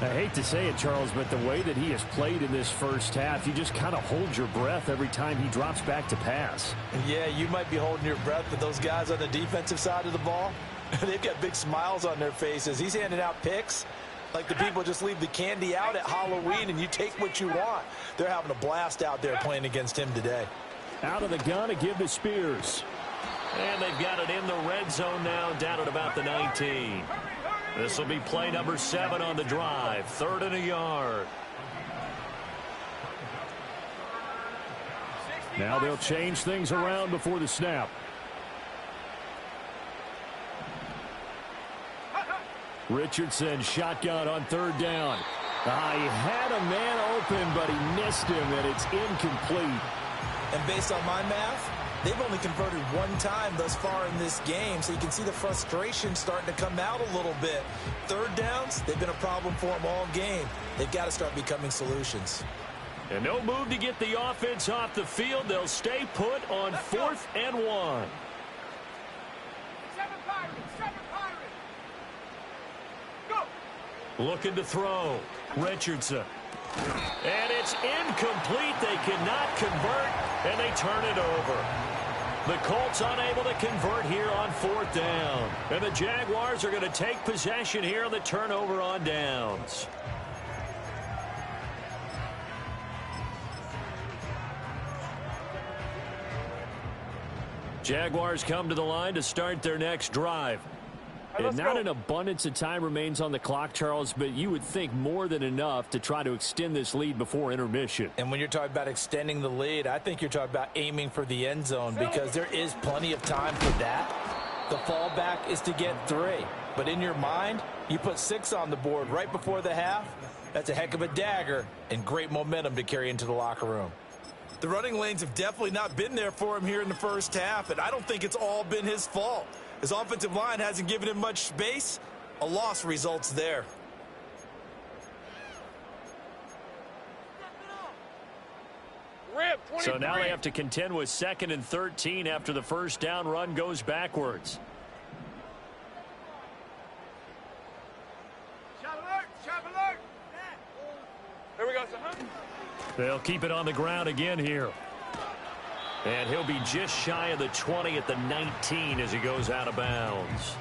I hate to say it, Charles, but the way that he has played in this first half, you just kind of hold your breath every time he drops back to pass. Yeah, you might be holding your breath, but those guys on the defensive side of the ball, they've got big smiles on their faces. He's handing out picks like the people just leave the candy out at Halloween and you take what you want. They're having a blast out there playing against him today. Out of the gun to give to Spears. And they've got it in the red zone now, down at about the 19. This will be play number 7 on the drive. 3rd and a yard. Now they'll change things around before the snap. Richardson shotgun on 3rd down. He had a man open, but he missed him, and it's incomplete. And based on my math, they've only converted 1 time thus far in this game, so you can see the frustration starting to come out a little bit. 3rd downs, they've been a problem for them all game. They've got to start becoming solutions. And no move to get the offense off the field. They'll stay put on 4th and 1. 7 Pirates! Looking to throw. Richardson. And it's incomplete. They cannot convert, and they turn it over. The Colts unable to convert here on 4th down. And the Jaguars are going to take possession here on the turnover on downs. Jaguars come to the line to start their next drive. And not an abundance of time remains on the clock, Charles, but you would think more than enough to try to extend this lead before intermission. And when you're talking about extending the lead, I think you're talking about aiming for the end zone because there is plenty of time for that. The fallback is to get 3. But in your mind, you put 6 on the board right before the half. That's a heck of a dagger and great momentum to carry into the locker room. The running lanes have definitely not been there for him here in the first half, and I don't think it's all been his fault. His offensive line hasn't given him much space. A loss results there. So now they have to contend with 2nd and 13 after the 1st down run goes backwards. Shot alert! There we go, son. They'll keep it on the ground again here. And he'll be just shy of the 20 at the 19 as he goes out of bounds.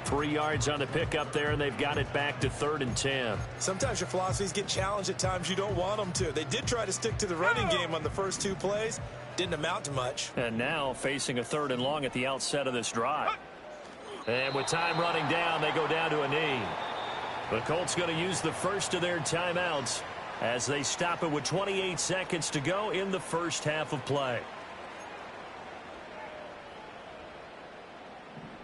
3 yards on the pickup there, and they've got it back to 3rd and 10. Sometimes your philosophies get challenged at times you don't want them to. They did try to stick to the running game on the first 2 plays. Didn't amount to much. And now facing a 3rd and long at the outset of this drive. And with time running down, they go down to a knee. The Colts going to use the first of their timeouts as they stop it with 28 seconds to go in the first half of play.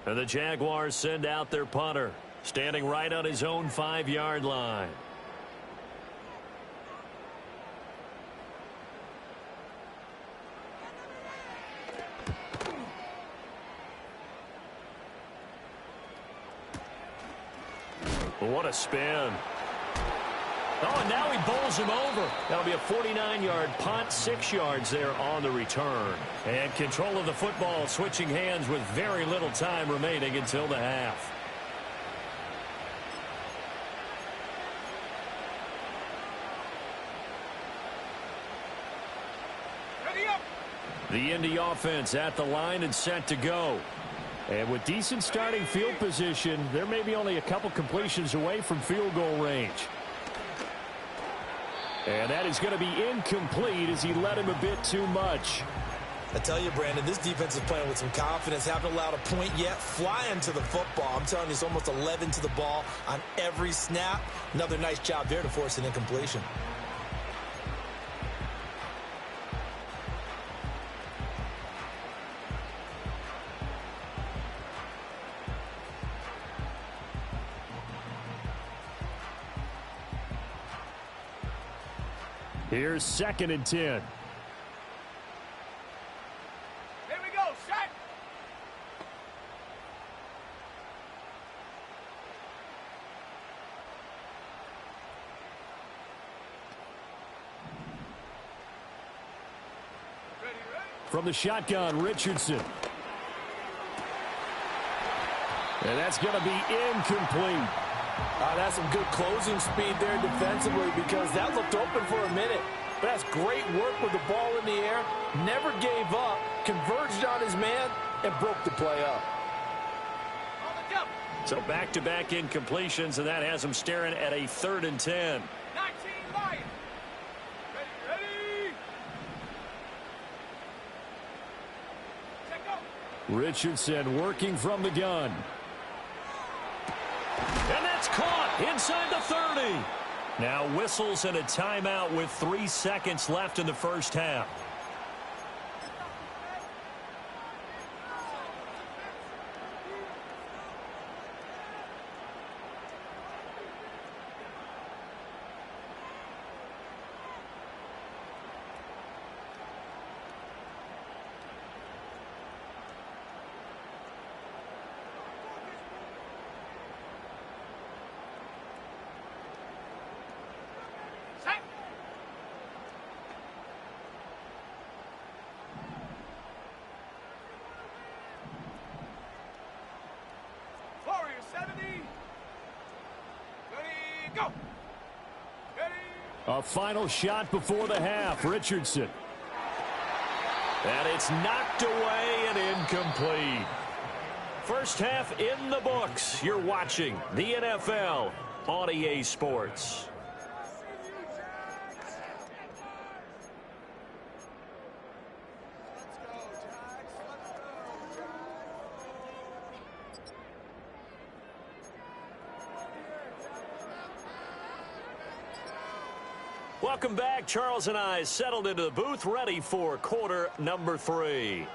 And the Jaguars send out their punter, standing right on his own 5-yard line. What a spin. Oh, and now he bowls him over. That'll be a 49-yard punt, 6 yards there on the return. And control of the football switching hands with very little time remaining until the half. Ready up. The Indy offense at the line and set to go. And with decent starting field position, there may be only a couple completions away from field goal range. And that is going to be incomplete as he led him a bit too much. I tell you, Brandon, this defense is playing with some confidence. Haven't allowed a point yet. Flying to the football. I'm telling you, it's almost 11 to the ball on every snap. Another nice job there to force an incompletion. Here's 2nd and 10. Here we go, shot. Ready. From the shotgun, Richardson. And that's going to be incomplete. That's some good closing speed there defensively because that looked open for a minute. But that's great work with the ball in the air. Never gave up, converged on his man, and broke the play up. On the jump. So back-to-back incompletions, and that has him staring at a 3rd and 10. 19 Lions. Ready. Check go. Richardson working from the gun. And that's caught inside the 30. Now whistles and a timeout with 3 seconds left in the first half. A final shot before the half, Richardson. And it's knocked away and incomplete. First half in the books. You're watching the NFL on EA Sports. Welcome back. Charles and I settled into the booth, ready for quarter number 3.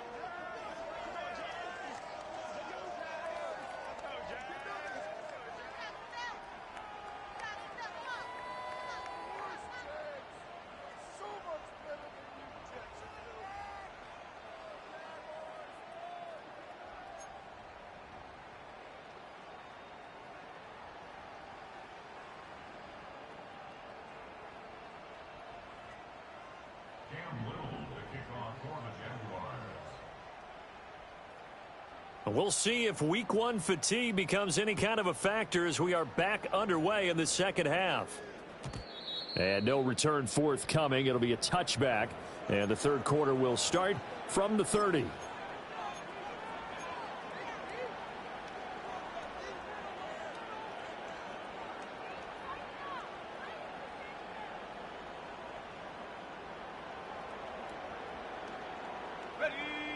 We'll see if week 1 fatigue becomes any kind of a factor as we are back underway in the second half. And no return forthcoming. It'll be a touchback. And the third quarter will start from the 30.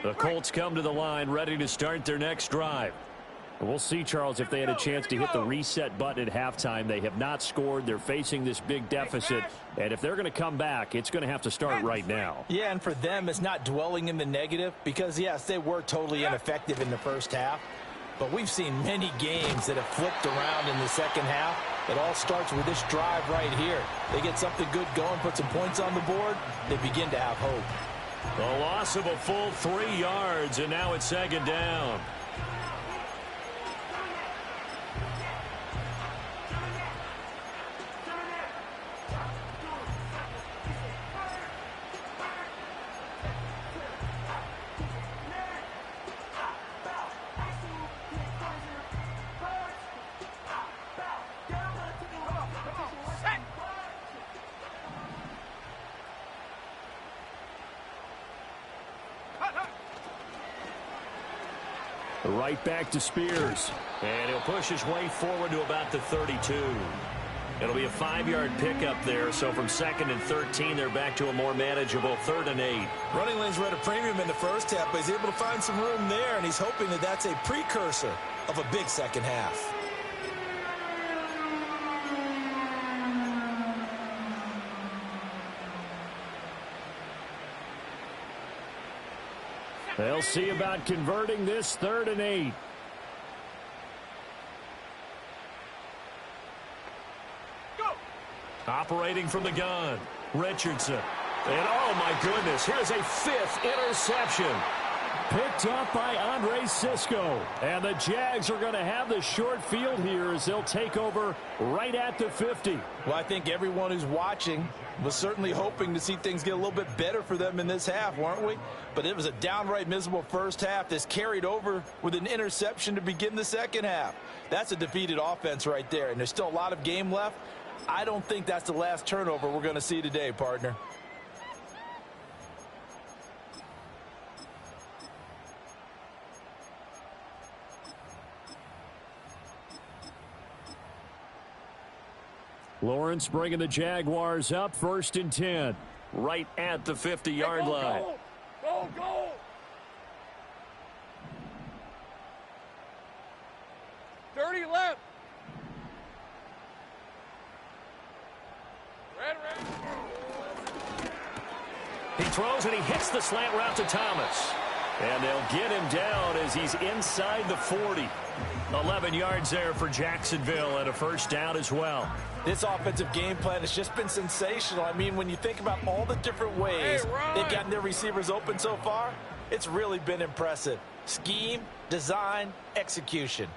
The Colts come to the line ready to start their next drive. We'll see, Charles, if they had a chance to hit the reset button at halftime. They have not scored. They're facing this big deficit. And if they're going to come back, it's going to have to start right now. Yeah, and for them, it's not dwelling in the negative because, yes, they were totally ineffective in the first half. But we've seen many games that have flipped around in the second half. It all starts with this drive right here. They get something good going, put some points on the board, they begin to have hope. A loss of a full 3 yards, and now it's second down. Right back to Spears. And he'll push his way forward to about the 32. It'll be a 5-yard pickup there, so from 2nd and 13, they're back to a more manageable 3rd and 8. Running lanes were at a premium in the first half, but he's able to find some room there, and he's hoping that that's a precursor of a big second half. They'll see about converting this 3rd and 8. Operating from the gun, Richardson. And oh my goodness, here's a 5th interception. Picked up by Andre Cisco. And the Jags are going to have the short field here as they'll take over right at the 50. Well, I think everyone who's watching was certainly hoping to see things get a little bit better for them in this half, weren't we? But it was a downright miserable first half. This carried over with an interception to begin the second half. That's a defeated offense right there, and there's still a lot of game left. I don't think that's the last turnover we're going to see today, partner. Lawrence bringing the Jaguars up, 1st and 10. Right at the 50-yard line. Go, go! Dirty left. Red. He throws and he hits the slant route to Thomas. And they'll get him down as he's inside the 40. 11 yards there for Jacksonville and a 1st down as well. This offensive game plan has just been sensational. I mean, when you think about all the different ways they've gotten their receivers open so far, it's really been impressive. Scheme, design, execution.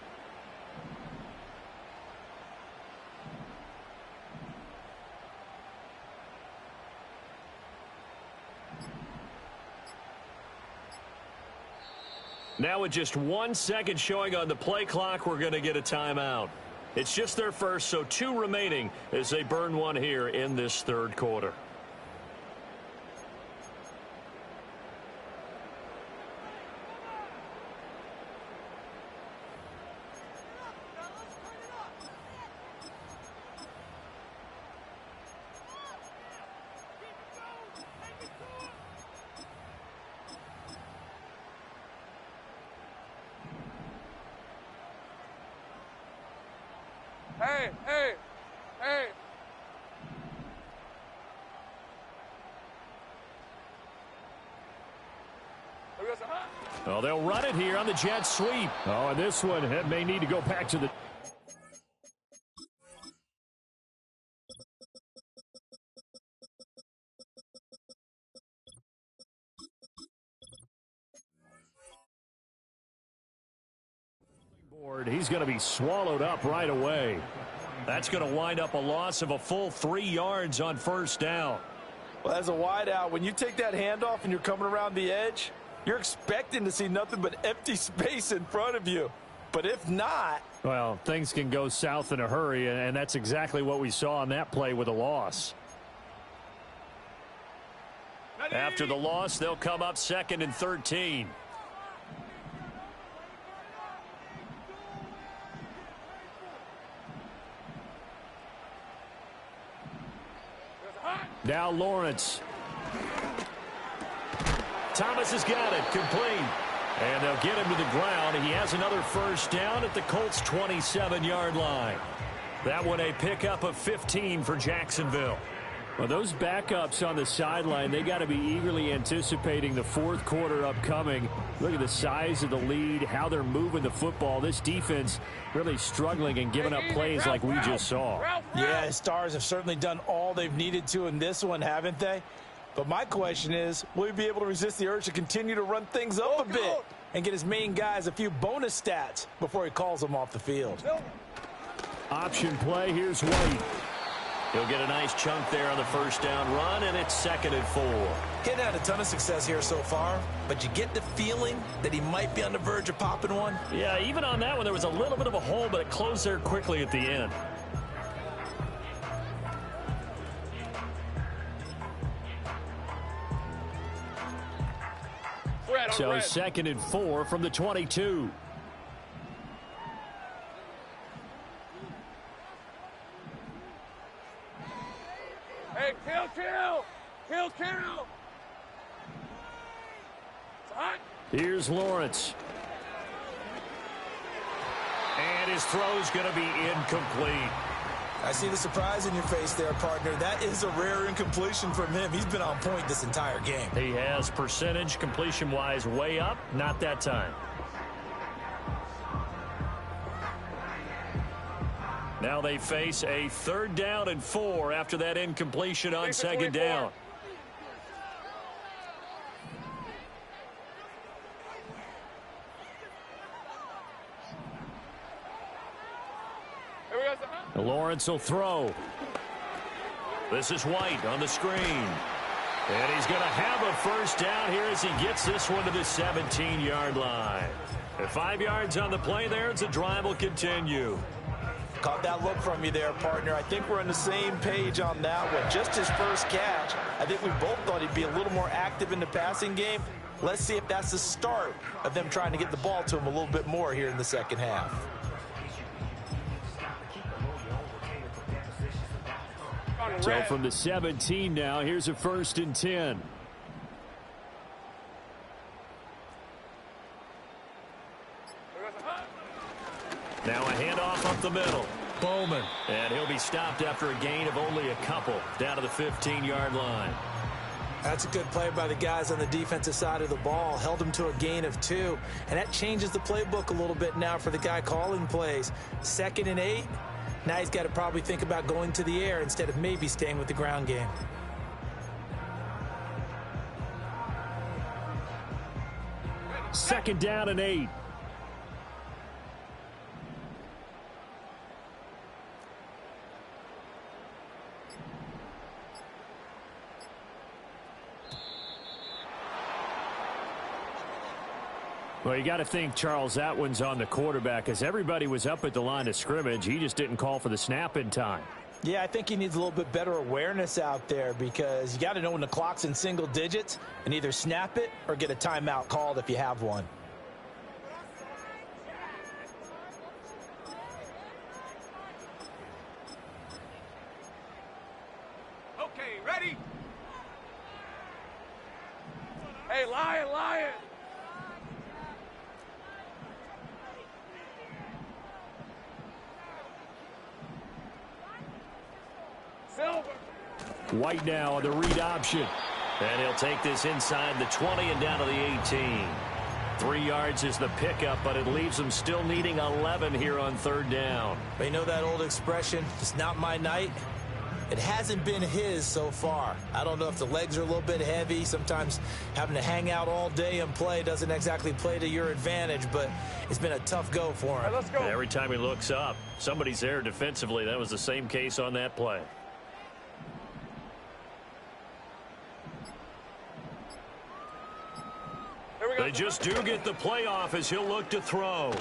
Now with just 1 second showing on the play clock, we're going to get a timeout. It's just their first, so 2 remaining as they burn one here in this 3rd quarter. Hey. Well, they'll run it here on the jet sweep. Oh, and this one may need to go back to the... He's going to be swallowed up right away. That's going to wind up a loss of a full 3 yards on 1st down. Well, as a wideout, when you take that handoff and you're coming around the edge, you're expecting to see nothing but empty space in front of you. But if not... Well, things can go south in a hurry, and that's exactly what we saw on that play with a loss. After the loss, they'll come up 2nd and 13. Now Lawrence. Thomas has got it, complete. And they'll get him to the ground. He has another 1st down at the Colts' 27-yard line. That one a pickup of 15 for Jacksonville. Well, those backups on the sideline, they got to be eagerly anticipating the 4th quarter upcoming. Look at the size of the lead, how they're moving the football. This defense really struggling and giving up plays like we just saw. Yeah, Stars have certainly done all they've needed to in this one, haven't they? But my question is, will he be able to resist the urge to continue to run things up a bit and get his main guys a few bonus stats before he calls them off the field? Option play, here's White. He'll get a nice chunk there on the 1st down run, and it's 2nd and 4. He's had a ton of success here so far, but you get the feeling that he might be on the verge of popping one. Yeah, even on that one, there was a little bit of a hole, but it closed there quickly at the end. So 2nd and 4 from the 22. Here's Lawrence. And his throw's going to be incomplete. I see the surprise in your face there, partner. That is a rare incompletion from him. He's been on point this entire game. He has percentage completion-wise way up, not that time. Now they face a 3rd down and 4 after that incompletion on 2nd down. Lawrence will throw. This is White on the screen. And he's going to have a 1st down here as he gets this one to the 17-yard line. And 5 yards on the play there as the drive will continue. Caught that look from you there, partner. I think we're on the same page on that one. Just his first catch. I think we both thought he'd be a little more active in the passing game. Let's see if that's the start of them trying to get the ball to him a little bit more here in the second half. So from the 17 now, here's a 1st and 10. Now a handoff up the middle. Bowman. And he'll be stopped after a gain of only a couple down to the 15-yard line. That's a good play by the guys on the defensive side of the ball. Held him to a gain of 2. And that changes the playbook a little bit now for the guy calling plays. 2nd and 8. Now he's got to probably think about going to the air instead of maybe staying with the ground game. Second down and 8. Well, you got to think, Charles, that one's on the quarterback as everybody was up at the line of scrimmage. He just didn't call for the snap in time. Yeah, I think he needs a little bit better awareness out there because you got to know when the clock's in single digits and either snap it or get a timeout called if you have one. Okay, ready? Hey, Lion, Lion! White now on the read option. And he'll take this inside the 20 and down to the 18. 3 yards is the pickup, but it leaves them still needing 11 here on 3rd down. But you know that old expression, it's not my night? It hasn't been his so far. I don't know if the legs are a little bit heavy. Sometimes having to hang out all day and play doesn't exactly play to your advantage, but it's been a tough go for him. Let's go. And every time he looks up, somebody's there defensively. That was the same case on that play. They just do get the playoff as he'll look to throw.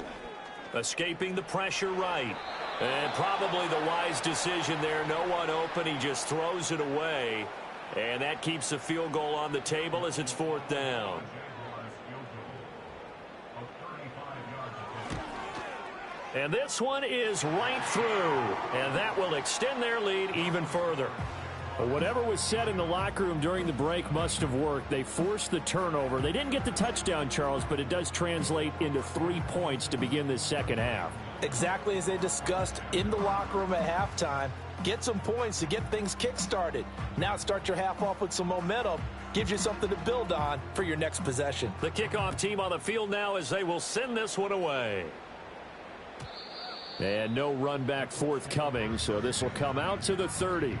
Escaping the pressure right. And probably the wise decision there. No one open. He just throws it away. And that keeps the field goal on the table as it's 4th down. And this one is right through. And that will extend their lead even further. But whatever was said in the locker room during the break must have worked. They forced the turnover. They didn't get the touchdown, Charles, but it does translate into 3 points to begin this second half. Exactly as they discussed in the locker room at halftime. Get some points to get things kick-started. Now start your half off with some momentum. Gives you something to build on for your next possession. The kickoff team on the field now as they will send this one away. And no run back forthcoming, so this will come out to the 30.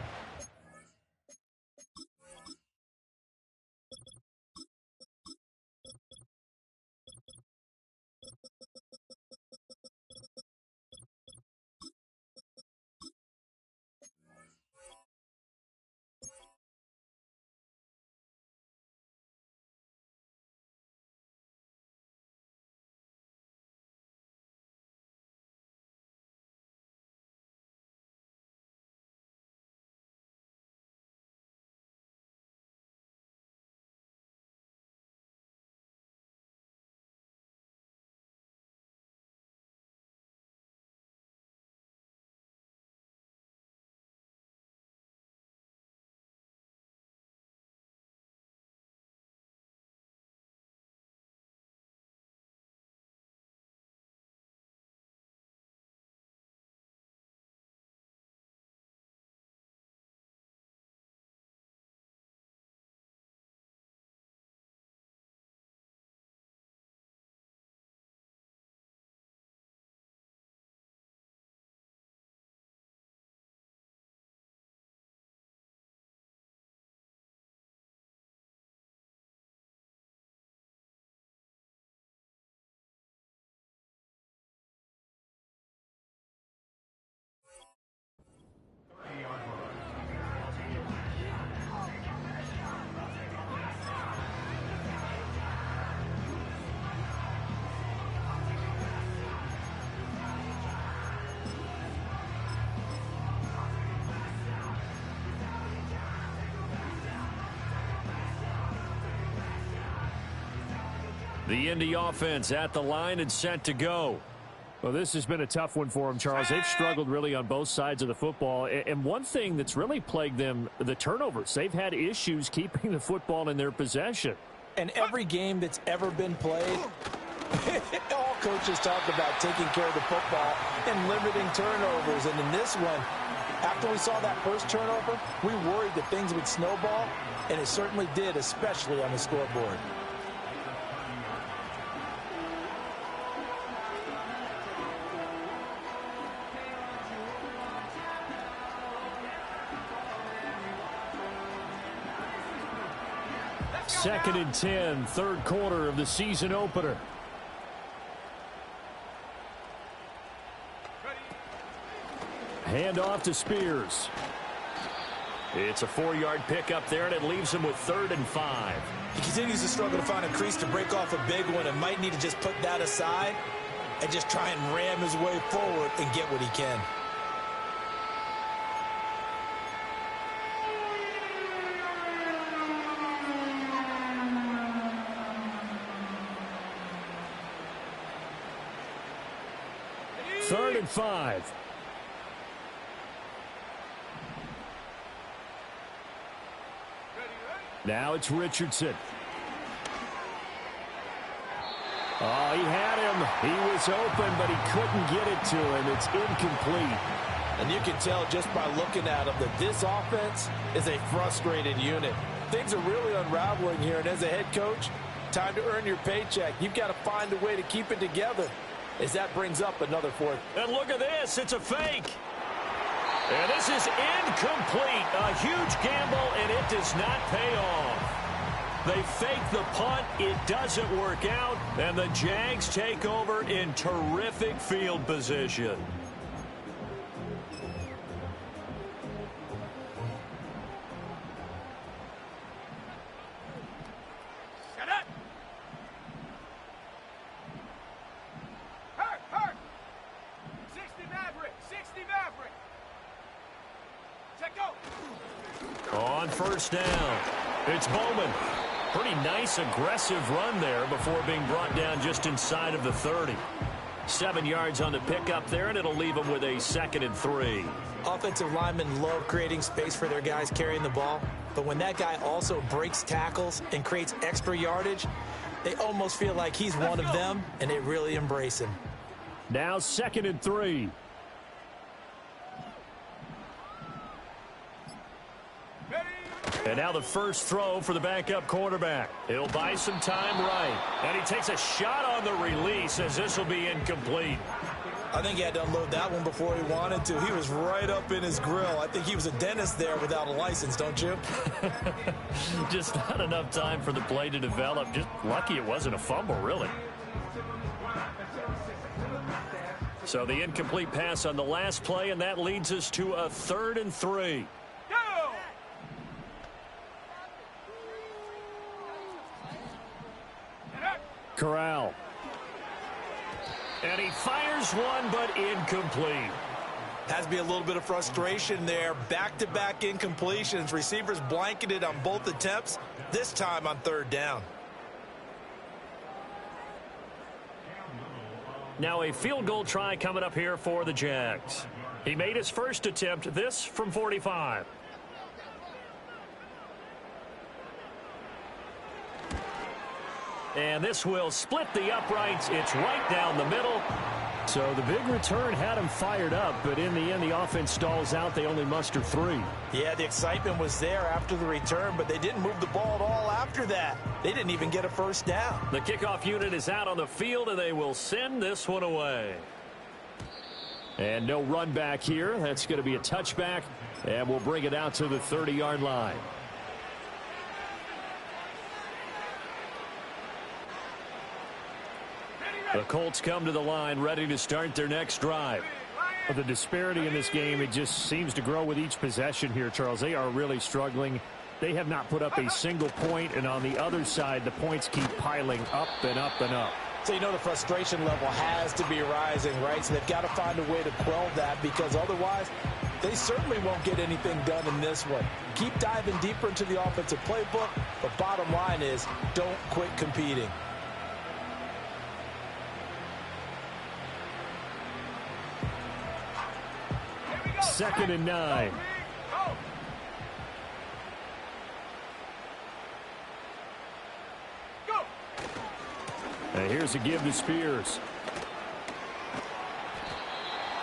The Indy offense at the line and set to go. Well, this has been a tough one for them, Charles. They've struggled really on both sides of the football. And one thing that's really plagued them, the turnovers. They've had issues keeping the football in their possession. And every game that's ever been played, all coaches talk about taking care of the football and limiting turnovers. And in this one, after we saw that first turnover, we worried that things would snowball, and it certainly did, especially on the scoreboard. Second and 10, third quarter of the season opener. Hand off to Spears. It's a 4-yard pickup there, and it leaves him with 3rd and 5. He continues to struggle to find a crease to break off a big one and might need to just put that aside and just try and ram his way forward and get what he can. Third and 5. Now it's Richardson. Oh, he had him. He was open, but he couldn't get it to him. It's incomplete. And you can tell just by looking at him that this offense is a frustrated unit. Things are really unraveling here, and as a head coach, time to earn your paycheck. You've got to find a way to keep it together, as that brings up another 4th. And look at this. It's a fake. And this is incomplete. A huge gamble, and it does not pay off. They fake the punt. It doesn't work out, and the Jags take over in terrific field position. On first down, it's Bowman. Pretty nice, aggressive run there before being brought down just inside of the 30. 7 yards on the pickup there, and it'll leave them with a 2nd and 3. Offensive linemen love creating space for their guys carrying the ball, but when that guy also breaks tackles and creates extra yardage, they almost feel like he's one of them, and they really embrace him. Now 2nd and 3. And now the first throw for the backup quarterback. He'll buy some time right. And he takes a shot on the release as this will be incomplete. I think he had to unload that one before he wanted to. He was right up in his grill. I think he was a dentist there without a license, don't you? Just not enough time for the play to develop. Just lucky it wasn't a fumble, really. So the incomplete pass on the last play, and that leads us to a 3rd and 3. Corral. And he fires one, but incomplete. Has to be a little bit of frustration there. Back-to-back incompletions. Receivers blanketed on both attempts, this time on 3rd down. Now a field goal try coming up here for the Jags. He made his first attempt, this from 45. And this will split the uprights. It's right down the middle. So the big return had him fired up, but in the end, the offense stalls out. They only muster 3. Yeah, the excitement was there after the return, but they didn't move the ball at all after that. They didn't even get a first down. The kickoff unit is out on the field, and they will send this one away. And no run back here. That's going to be a touchback, and we'll bring it out to the 30-yard line. The Colts come to the line ready to start their next drive. The disparity in this game, it just seems to grow with each possession here, Charles. They are really struggling. They have not put up a single point, and on the other side, the points keep piling up and up and up. So you know the frustration level has to be rising, right? So they've got to find a way to quell that, because otherwise they certainly won't get anything done in this one. Keep diving deeper into the offensive playbook, but bottom line is don't quit competing. 2nd and 9. And here's a give to Spears.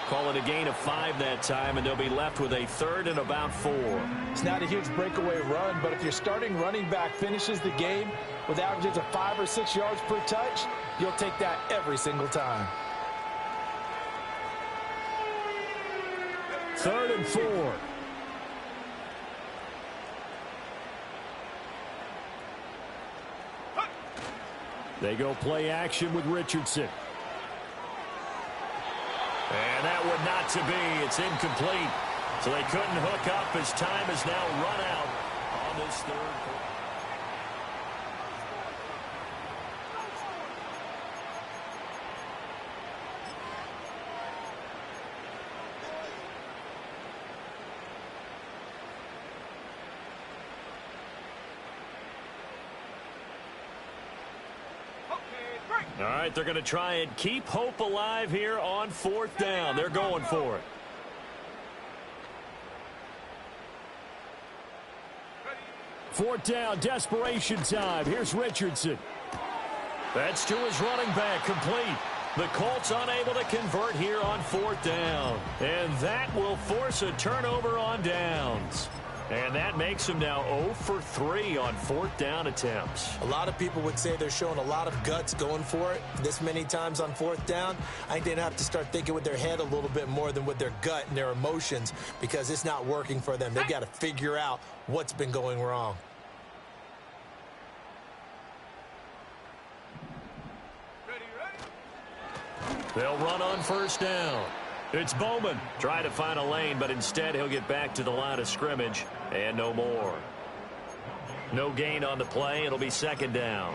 Call it a gain of 5 that time, and they'll be left with a 3rd and about 4. It's not a huge breakaway run, but if your starting running back finishes the game with averages of 5 or 6 yards per touch, you'll take that every single time. 3rd and 4. They go play action with Richardson. And that would not to be. It's incomplete. So they couldn't hook up as time has now run out on this 3rd quarter. All right, they're going to try and keep hope alive here on 4th down. They're going for it. Fourth down, desperation time. Here's Richardson. That's to his running back, complete. The Colts unable to convert here on 4th down. And that will force a turnover on downs. And that makes him now 0 for 3 on 4th down attempts. A lot of people would say they're showing a lot of guts going for it this many times on 4th down. I think they'd have to start thinking with their head a little bit more than with their gut and their emotions, because it's not working for them. They've got to figure out what's been going wrong. They'll run on 1st down. It's Bowman trying to find a lane, but instead he'll get back to the line of scrimmage and no more. No gain on the play. It'll be 2nd down.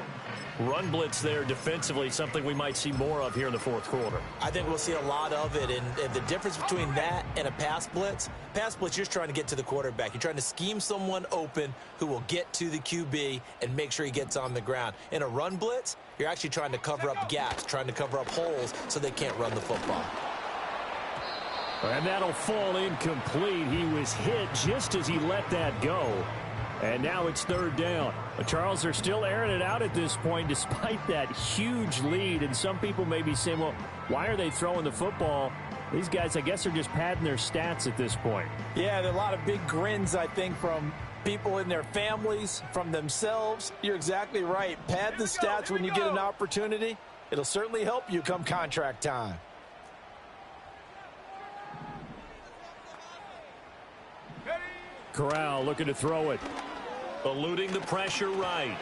Run blitz there defensively, something we might see more of here in the 4th quarter. I think we'll see a lot of it, and the difference between that and a pass blitz, you're just trying to get to the quarterback. You're trying to scheme someone open who will get to the QB and make sure he gets on the ground. In a run blitz, you're actually trying to cover up gaps, trying to cover up holes so they can't run the football. And that'll fall incomplete. He was hit just as he let that go. And now it's 3rd down. But Charles, they're still airing it out at this point despite that huge lead. And some people may be saying, well, why are they throwing the football? These guys, I guess, are just padding their stats at this point. Yeah, there are a lot of big grins, I think, from people in their families, from themselves. You're exactly right. Pad the stats when you get an opportunity. It'll certainly help you come contract time. Corral looking to throw it. Eluding the pressure right.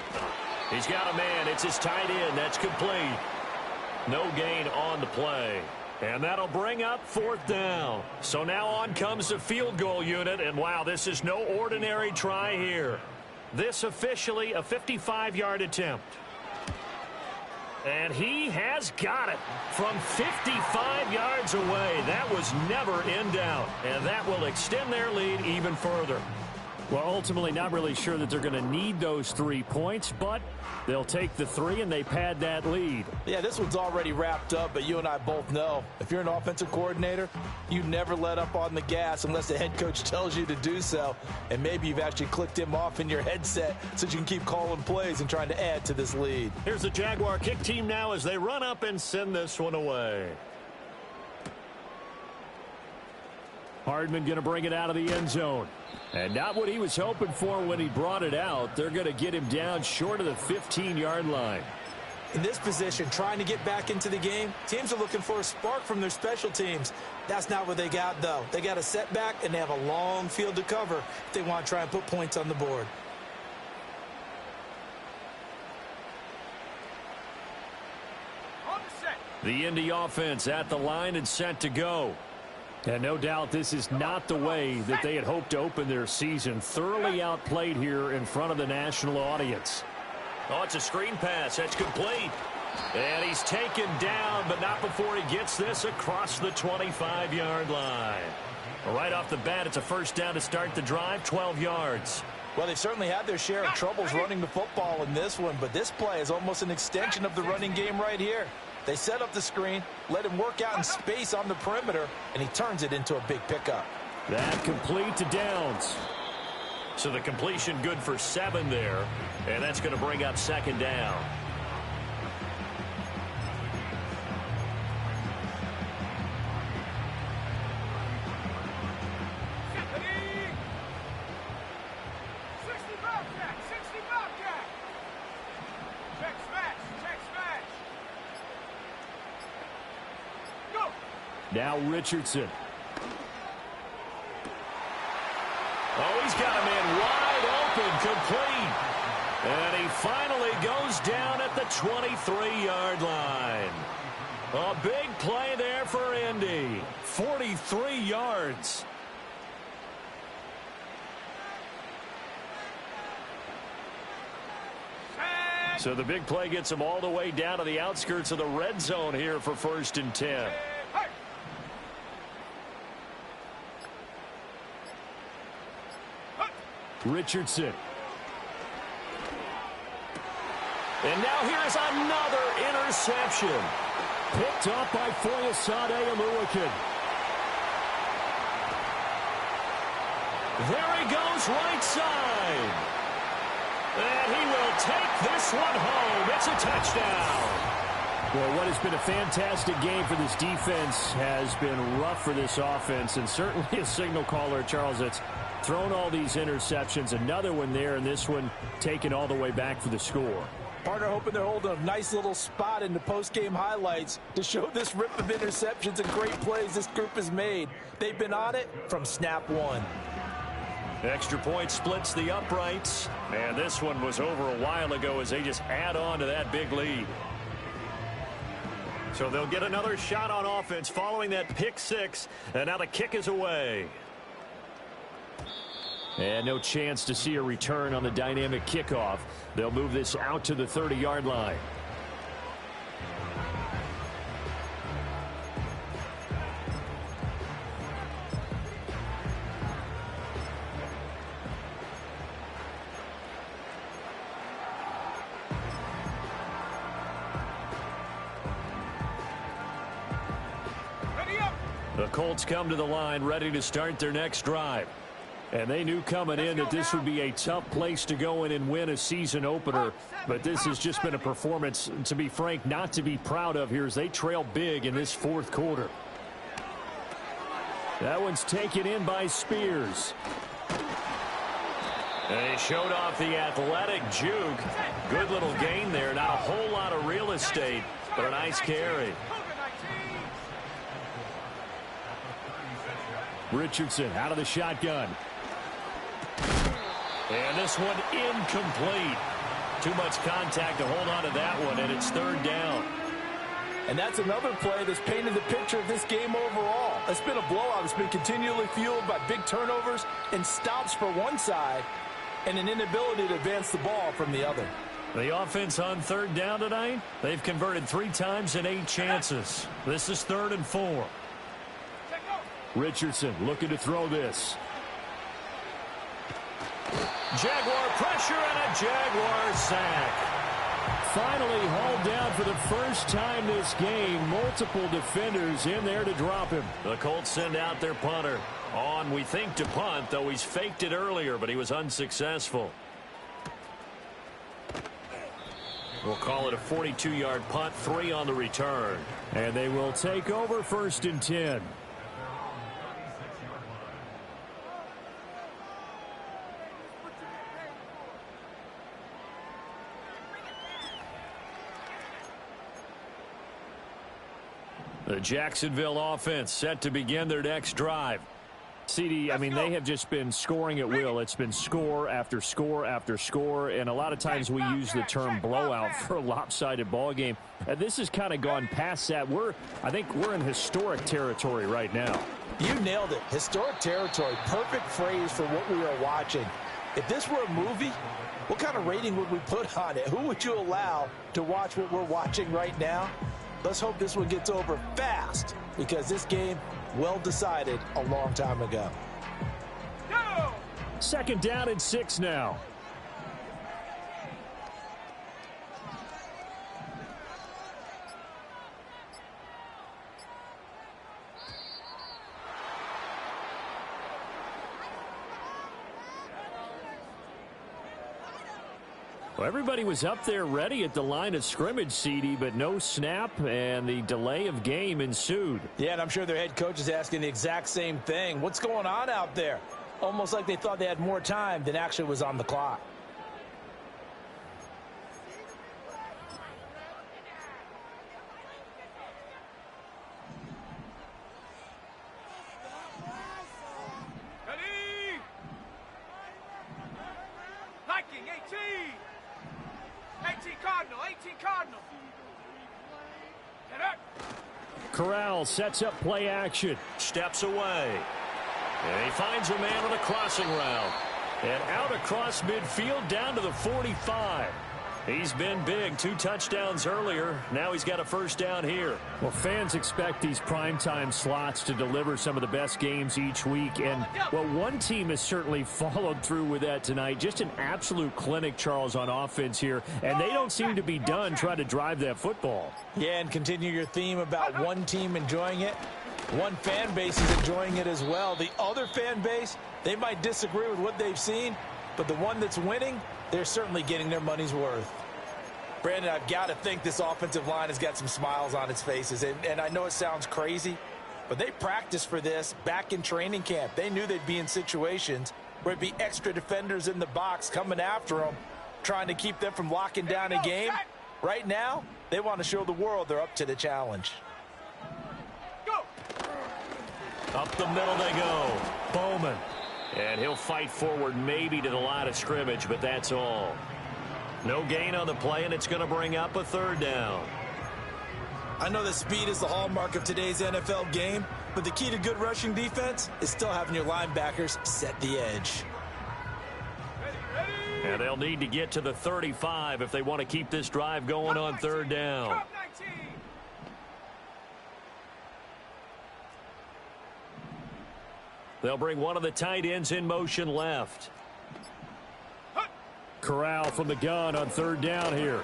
He's got a man. It's his tight end. That's complete. No gain on the play. And that'll bring up 4th down. So now on comes the field goal unit. And, wow, this is no ordinary try here. This officially a 55-yard attempt. And he has got it from 55 yards away. That was never in doubt. And that will extend their lead even further. Well, ultimately, not really sure that they're going to need those 3 points, but they'll take the 3 and they pad that lead. Yeah, this one's already wrapped up, but you and I both know if you're an offensive coordinator, you never let up on the gas unless the head coach tells you to do so. And maybe you've actually clicked him off in your headset so you can keep calling plays and trying to add to this lead. Here's the Jaguar kick team now as they run up and send this one away. Hardman going to bring it out of the end zone. And not what he was hoping for when he brought it out. They're going to get him down short of the 15-yard line. In this position, trying to get back into the game, teams are looking for a spark from their special teams. That's not what they got, though. They got a setback, and they have a long field to cover if they want to try and put points on the board. The Indy offense at the line and set to go. And no doubt this is not the way that they had hoped to open their season. Thoroughly outplayed here in front of the national audience. Oh, it's a screen pass. That's complete. And he's taken down, but not before he gets this across the 25-yard line. Right off the bat, it's a 1st down to start the drive, 12 yards. Well, they certainly had their share of troubles running the football in this one, but this play is almost an extension of the running game right here. They set up the screen, let him work out in space on the perimeter, and he turns it into a big pickup. That complete to Downs. So the completion good for 7 there, and that's going to bring up second down. Now Richardson. Oh, he's got him in wide open, complete. And he finally goes down at the 23-yard line. A big play there for Indy. 43 yards. So the big play gets him all the way down to the outskirts of the red zone here for 1st and 10. Richardson. And now here's another interception. Picked up by Foyesade Oluwakin. There he goes right side. And he will take this one home. It's a touchdown. Well, what has been a fantastic game for this defense has been rough for this offense, and certainly a signal caller, Charles, that's thrown all these interceptions. Another one there, and this one taken all the way back for the score. Partner hoping they're holding a nice little spot in the post-game highlights to show this rip of interceptions and great plays this group has made. They've been on it from snap one. Extra point splits the uprights, and this one was over a while ago as they just add on to that big lead. So they'll get another shot on offense following that pick six, and now the kick is away. And no chance to see a return on the dynamic kickoff. They'll move this out to the 30-yard line. The Colts come to the line ready to start their next drive. And they knew coming in that this would be a tough place to go in and win a season opener. But this has just been a performance, to be frank, not to be proud of here as they trail big in this fourth quarter. That one's taken in by Spears. And he showed off the athletic juke. Good little gain there. Not a whole lot of real estate, but a nice carry. Richardson out of the shotgun. And this one incomplete. Too much contact to hold on to that one, and it's third down. And that's another play that's painted the picture of this game overall. It's been a blowout. It's been continually fueled by big turnovers and stops for one side and an inability to advance the ball from the other. The offense on third down tonight, they've converted 3 times in 8 chances. This is 3rd and 4. Richardson looking to throw this. Jaguar pressure and a Jaguar sack. Finally hauled down for the first time this game. Multiple defenders in there to drop him. The Colts send out their punter. On, we think, to punt, though he's faked it earlier, but he was unsuccessful. We'll call it a 42-yard punt, 3 on the return. And they will take over 1st and 10. The Jacksonville offense set to begin their next drive. CD, I mean, they have just been scoring at will. It's been score after score after score, and a lot of times we use the term blowout for a lopsided ball game. And this has kind of gone past that. I think we're in historic territory right now. You nailed it. Historic territory. Perfect phrase for what we are watching. If this were a movie, what kind of rating would we put on it? Who would you allow to watch what we're watching right now? Let's hope this one gets over fast, because this game, well decided a long time ago. Go! 2nd down and 6 now. Well, everybody was up there ready at the line of scrimmage, CD, but no snap, and the delay of game ensued. Yeah, and I'm sure their head coach is asking the exact same thing. What's going on out there? Almost like they thought they had more time than actually was on the clock. Ready? Hiking, 18. 18 Cardinal, 18 Cardinal. Get up. Corral sets up play action, steps away. And he finds a man on a crossing route. And out across midfield down to the 45. He's been big. 2 touchdowns earlier. Now he's got a first down here. Well, fans expect these primetime slots to deliver some of the best games each week. And, well, one team has certainly followed through with that tonight. Just an absolute clinic, Charles, on offense here. And they don't seem to be done trying to drive that football. Yeah, and continue your theme about one team enjoying it. One fan base is enjoying it as well. The other fan base, they might disagree with what they've seen, but the one that's winning, they're certainly getting their money's worth. Brandon, I've got to think this offensive line has got some smiles on its faces. And I know it sounds crazy, but they practiced for this back in training camp. They knew they'd be in situations where it'd be extra defenders in the box coming after them, trying to keep them from locking down a game. Right now, they want to show the world they're up to the challenge. Up the middle they go. Bowman. And he'll fight forward maybe to the line of scrimmage, but that's all. No gain on the play, and it's going to bring up a third down. I know that speed is the hallmark of today's NFL game, but the key to good rushing defense is still having your linebackers set the edge. And they'll need to get to the 35 if they want to keep this drive going on third down. They'll bring one of the tight ends in motion left. Corral from the gun on third down here.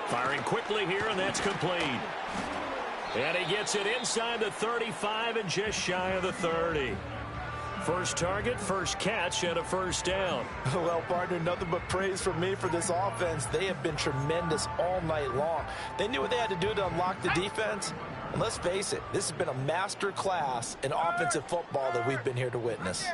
Firing quickly here, and that's complete. And he gets it inside the 35 and just shy of the 30. First target, first catch, and a first down. Well, partner, nothing but praise from me for this offense. They have been tremendous all night long. They knew what they had to do to unlock the defense. And let's face it, this has been a master class in offensive football that we've been here to witness.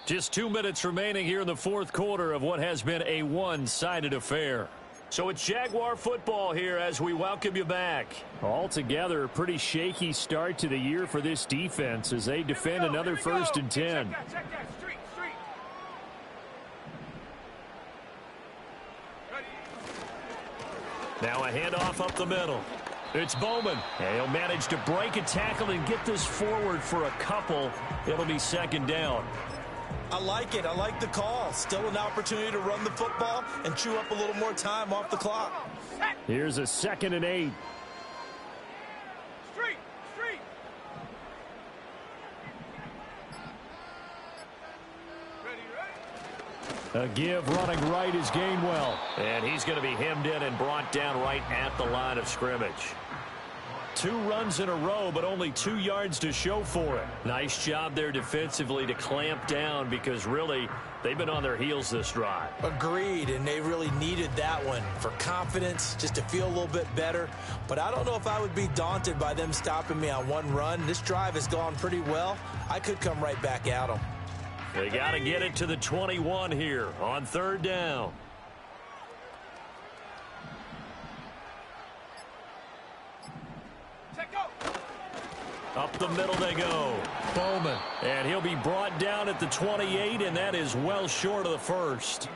Just 2 minutes remaining here in the fourth quarter of what has been a one-sided affair. So it's Jaguar football here as we welcome you back. Altogether, a pretty shaky start to the year for this defense as they defend another 1st and 10. Now a handoff up the middle. It's Bowman. And he'll manage to break a tackle and get this forward for a couple. It'll be second down. I like it. I like the call. Still an opportunity to run the football and chew up a little more time off the clock. Here's a 2nd and 8. A give running right is Gainwell. And he's going to be hemmed in and brought down right at the line of scrimmage. 2 runs in a row, but only 2 yards to show for it. Nice job there defensively to clamp down because really they've been on their heels this drive. Agreed, and they really needed that one for confidence, just to feel a little bit better. But I don't know if I would be daunted by them stopping me on one run. This drive has gone pretty well. I could come right back at them. They got to get it to the 21 here on third down. Up the middle they go. Bowman. And he'll be brought down at the 28, and that is well short of the first.